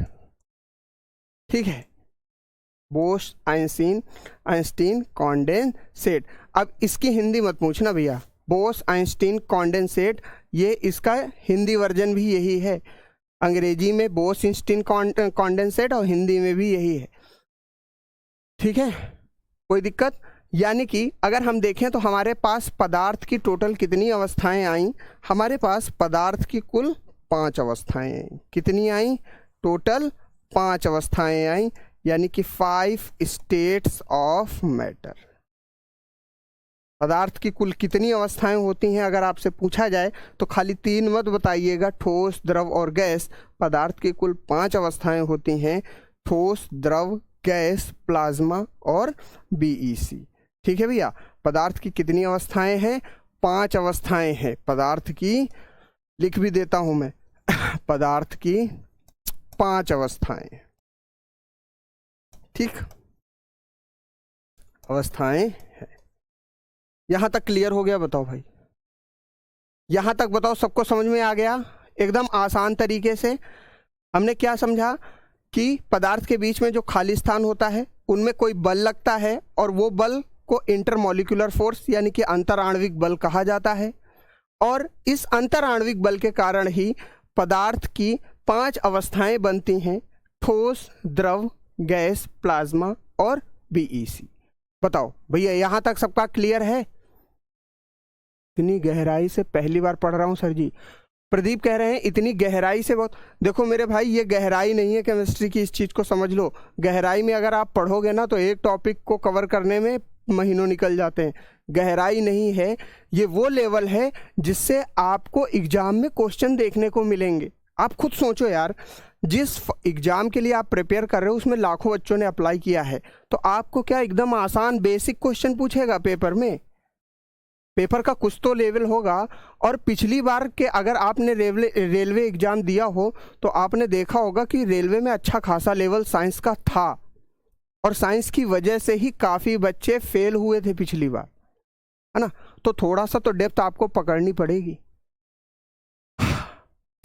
ठीक है, बोस आइंस्टीन कॉन्डेंसेट। अब इसकी हिंदी मत पूछना भैया, बोस आइंस्टीन कॉन्डेंसेट, ये इसका हिंदी वर्जन भी यही है। अंग्रेजी में बोस आइंस्टीन कॉन्डेंसेट और हिंदी में भी यही है। ठीक है, कोई दिक्कत? यानी कि अगर हम देखें तो हमारे पास पदार्थ की टोटल कितनी अवस्थाएं आई? हमारे पास पदार्थ की कुल 5 अवस्थाएं आई। कितनी आई? टोटल 5 अवस्थाएं आई, यानी कि 5 स्टेट्स ऑफ मैटर। पदार्थ की कुल कितनी अवस्थाएं होती हैं अगर आपसे पूछा जाए तो खाली 3 मत बताइएगा, ठोस, द्रव और गैस। पदार्थ की कुल 5 अवस्थाएं होती हैं, ठोस, द्रव, गैस, प्लाज्मा और BEC। ठीक है भैया, पदार्थ की कितनी अवस्थाएं हैं? 5 अवस्थाएं हैं पदार्थ की। लिख भी देता हूं मैं पदार्थ की 5 अवस्थाएं। ठीक, अवस्थाएं हैं। यहां तक क्लियर हो गया? बताओ भाई, यहां तक बताओ, सबको समझ में आ गया? एकदम आसान तरीके से हमने क्या समझा कि पदार्थ के बीच में जो खाली स्थान होता है उनमें कोई बल लगता है और वो बल को इंटरमॉलिक्यूलर फोर्स यानी कि अंतराण्विक बल कहा जाता है। और इस अंतराण्विक बल के कारण ही पदार्थ की 5 अवस्थाएं बनती हैं, ठोस, द्रव, गैस, प्लाज्मा और BEC। बताओ भैया, यहां तक सबका क्लियर है? इतनी गहराई से पहली बार पढ़ रहा हूं सर जी। प्रदीप कह रहे हैं इतनी गहराई से बहुत। देखो मेरे भाई, ये गहराई नहीं है केमिस्ट्री की, इस चीज़ को समझ लो। गहराई में अगर आप पढ़ोगे ना तो एक टॉपिक को कवर करने में महीनों निकल जाते हैं। गहराई नहीं है, ये वो लेवल है जिससे आपको एग्जाम में क्वेश्चन देखने को मिलेंगे। आप खुद सोचो यार, जिस एग्जाम के लिए आप प्रिपेयर कर रहे हो उसमें लाखों बच्चों ने अप्लाई किया है, तो आपको क्या एकदम आसान बेसिक क्वेश्चन पूछेगा पेपर में? पेपर का कुछ तो लेवल होगा। और पिछली बार के अगर आपने रेलवे एग्जाम दिया हो तो आपने देखा होगा कि रेलवे में अच्छा खासा लेवल साइंस का था, और साइंस की वजह से ही काफ़ी बच्चे फेल हुए थे पिछली बार, है ना। तो थोड़ा सा तो डेप्थ आपको पकड़नी पड़ेगी।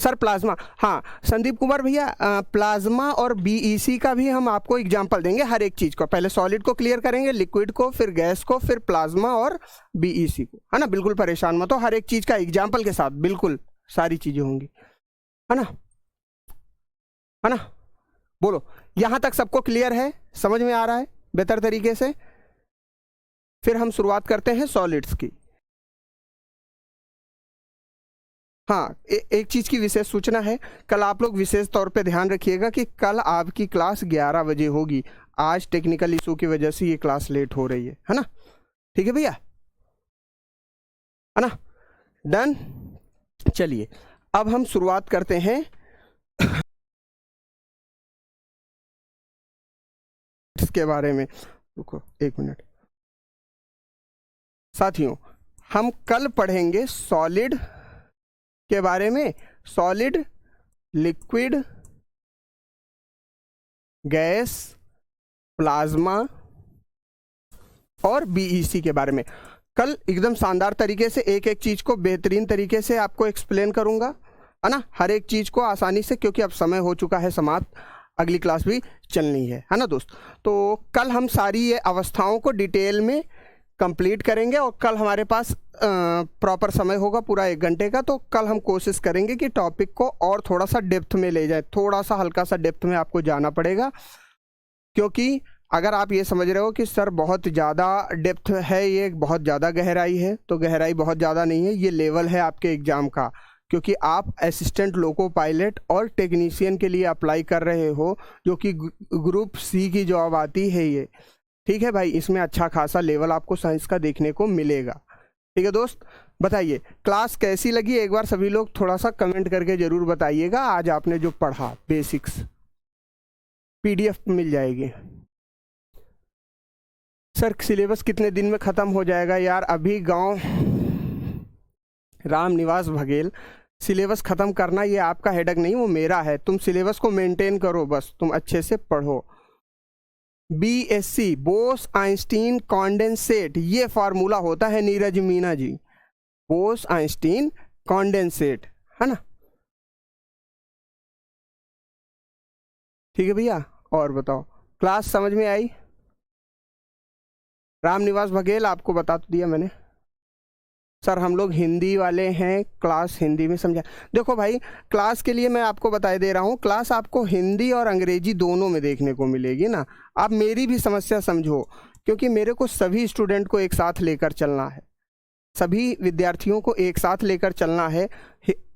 सर प्लाज्मा, हाँ संदीप कुमार भैया, प्लाज्मा और BEC का भी हम आपको एग्जाम्पल देंगे हर एक चीज़ को। पहले सॉलिड को क्लियर करेंगे, लिक्विड को, फिर गैस को, फिर प्लाज्मा और BEC को, है ना। बिल्कुल परेशान मत हो, हर एक चीज़ का एग्जाम्पल के साथ बिल्कुल सारी चीज़ें होंगी, है ना, है ना। बोलो, यहाँ तक सबको क्लियर है? समझ में आ रहा है बेहतर तरीके से? फिर हम शुरुआत करते हैं सॉलिड्स की। हाँ, एक चीज़ की विशेष सूचना है, कल आप लोग विशेष तौर पे ध्यान रखिएगा कि कल आपकी क्लास 11 बजे होगी। आज टेक्निकल इशू की वजह से ये क्लास लेट हो रही है ना। ठीक है भैया, है ना, डन। चलिए अब हम शुरुआत करते हैं इसके बारे में। रुको 1 मिनट साथियों, हम कल पढ़ेंगे सॉलिड के बारे में, सॉलिड, लिक्विड, गैस, प्लाज्मा और बीईसी के बारे में। कल एकदम शानदार तरीके से एक एक चीज को बेहतरीन तरीके से आपको एक्सप्लेन करूंगा, है ना, हर एक चीज को आसानी से, क्योंकि अब समय हो चुका है समाप्त, अगली क्लास भी चलनी है ना दोस्त। तो कल हम सारी ये अवस्थाओं को डिटेल में कंप्लीट करेंगे और कल हमारे पास प्रॉपर समय होगा पूरा 1 घंटे का। तो कल हम कोशिश करेंगे कि टॉपिक को और थोड़ा सा डेप्थ में ले जाए, थोड़ा सा हल्का सा डेप्थ में आपको जाना पड़ेगा, क्योंकि अगर आप ये समझ रहे हो कि सर बहुत ज़्यादा डेप्थ है, ये बहुत ज़्यादा गहराई है, तो गहराई बहुत ज़्यादा नहीं है, ये लेवल है आपके एग्ज़ाम का, क्योंकि आप असिस्टेंट लोको पायलट और टेक्नीशियन के लिए अप्लाई कर रहे हो, जो कि ग्रुप सी की जॉब आती है ये। ठीक है भाई, इसमें अच्छा खासा लेवल आपको साइंस का देखने को मिलेगा। ठीक है दोस्त, बताइए क्लास कैसी लगी, एक बार सभी लोग थोड़ा सा कमेंट करके ज़रूर बताइएगा। आज आपने जो पढ़ा बेसिक्स, PDF मिल जाएगी। सर सिलेबस कितने दिन में ख़त्म हो जाएगा? यार अभी गांव राम निवास बघेल, सिलेबस ख़त्म करना ये आपका हेडक नहीं, वो मेरा है। तुम सिलेबस को मेंटेन करो, बस तुम अच्छे से पढ़ो। BSc बोस आइंस्टीन कॉन्डेंसेट, ये फार्मूला होता है नीरज मीना जी, बोस आइंस्टीन कॉन्डेंसेट, है ना। ठीक है भैया, और बताओ क्लास समझ में आई? राम निवास बघेल आपको बता तो दिया मैंने। सर हम लोग हिंदी वाले हैं, क्लास हिंदी में समझा। देखो भाई, क्लास के लिए मैं आपको बताए दे रहा हूँ, क्लास आपको हिंदी और अंग्रेजी दोनों में देखने को मिलेगी ना। आप मेरी भी समस्या समझो, क्योंकि मेरे को सभी स्टूडेंट को एक साथ लेकर चलना है, सभी विद्यार्थियों को एक साथ लेकर चलना है।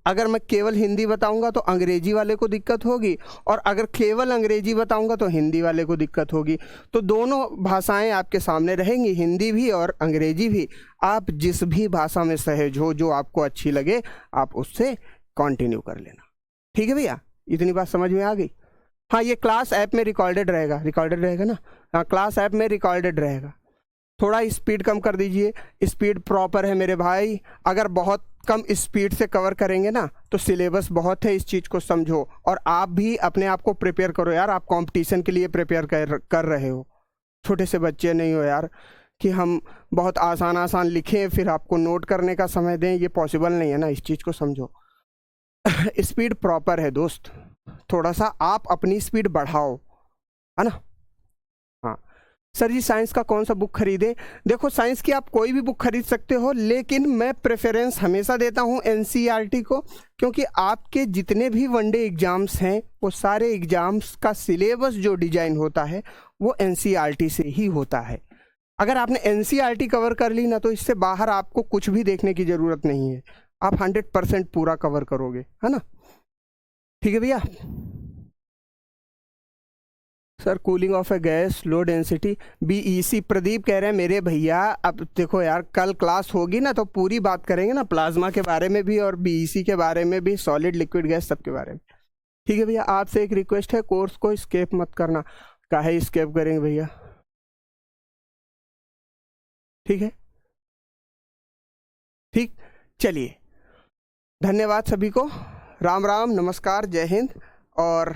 अगर मैं केवल हिंदी बताऊंगा तो अंग्रेजी वाले को दिक्कत होगी, और अगर केवल अंग्रेजी बताऊंगा तो हिंदी वाले को दिक्कत होगी। तो दोनों भाषाएं आपके सामने रहेंगी, हिंदी भी और अंग्रेजी भी। आप जिस भी भाषा में सहज हो, जो आपको अच्छी लगे, आप उससे कंटिन्यू कर लेना। ठीक है भैया, इतनी बात समझ में आ गई? हाँ, ये क्लास ऐप में रिकॉर्डेड रहेगा ना। हाँ, क्लास ऐप में रिकॉर्डेड रहेगा। थोड़ा स्पीड कम कर दीजिए, स्पीड प्रॉपर है मेरे भाई। अगर बहुत कम स्पीड से कवर करेंगे ना तो सिलेबस बहुत है, इस चीज़ को समझो। और आप भी अपने आप को प्रिपेयर करो यार, आप कंपटीशन के लिए प्रिपेयर कर रहे हो, छोटे से बच्चे नहीं हो यार कि हम बहुत आसान लिखें फिर आपको नोट करने का समय दें, ये पॉसिबल नहीं है ना, इस चीज़ को समझो। स्पीड प्रॉपर है दोस्त, थोड़ा सा आप अपनी स्पीड बढ़ाओ, है ना। हाँ सर जी, साइंस का कौन सा बुक खरीदे? देखो साइंस की आप कोई भी बुक खरीद सकते हो, लेकिन मैं प्रेफरेंस हमेशा देता हूँ NCERT को, क्योंकि आपके जितने भी वनडे एग्जाम्स हैं वो सारे एग्जाम्स का सिलेबस जो डिजाइन होता है वो NCERT से ही होता है। अगर आपने NCERT कवर कर ली ना तो इससे बाहर आपको कुछ भी देखने की ज़रूरत नहीं है, आप 100% पूरा कवर करोगे, है ना। ठीक है भैया। Sir cooling of A gas low density BEC, Pradeep कह रहे हैं मेरे भैया। अब देखो यार, कल क्लास होगी ना तो पूरी बात करेंगे ना, प्लाज्मा के बारे में भी और BEC के बारे में भी, सॉलिड लिक्विड गैस सबके बारे में। ठीक है भैया, आपसे एक रिक्वेस्ट है, कोर्स को स्केप मत करना। काहे स्केप करेंगे भैया? ठीक है, ठीक, चलिए, धन्यवाद सभी को, राम राम, नमस्कार, जय हिंद। और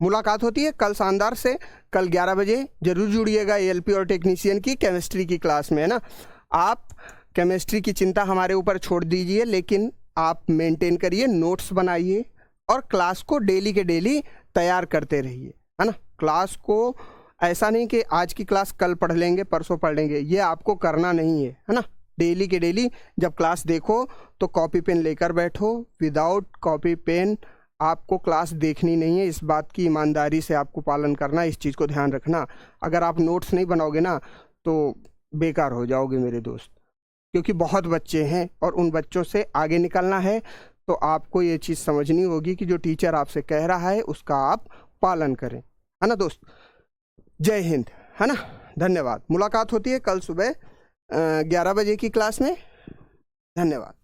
मुलाकात होती है कल शानदार से, कल 11 बजे जरूर जुड़िएगा ALP और टेक्नीशियन की केमिस्ट्री की क्लास में, है ना। आप केमिस्ट्री की चिंता हमारे ऊपर छोड़ दीजिए, लेकिन आप मेंटेन करिए, नोट्स बनाइए और क्लास को डेली के डेली तैयार करते रहिए, है ना। क्लास को ऐसा नहीं कि आज की क्लास कल पढ़ लेंगे परसों पढ़ लेंगे, ये आपको करना नहीं है ना। डेली के डेली जब क्लास देखो तो कॉपी पेन लेकर बैठो, विदाउट कॉपी पेन आपको क्लास देखनी नहीं है। इस बात की ईमानदारी से आपको पालन करना, इस चीज़ को ध्यान रखना। अगर आप नोट्स नहीं बनाओगे ना तो बेकार हो जाओगे मेरे दोस्त, क्योंकि बहुत बच्चे हैं और उन बच्चों से आगे निकलना है। तो आपको ये चीज़ समझनी होगी कि जो टीचर आपसे कह रहा है उसका आप पालन करें, है ना दोस्त। जय हिंद, है ना, धन्यवाद। मुलाकात होती है कल सुबह 11 बजे की क्लास में। धन्यवाद।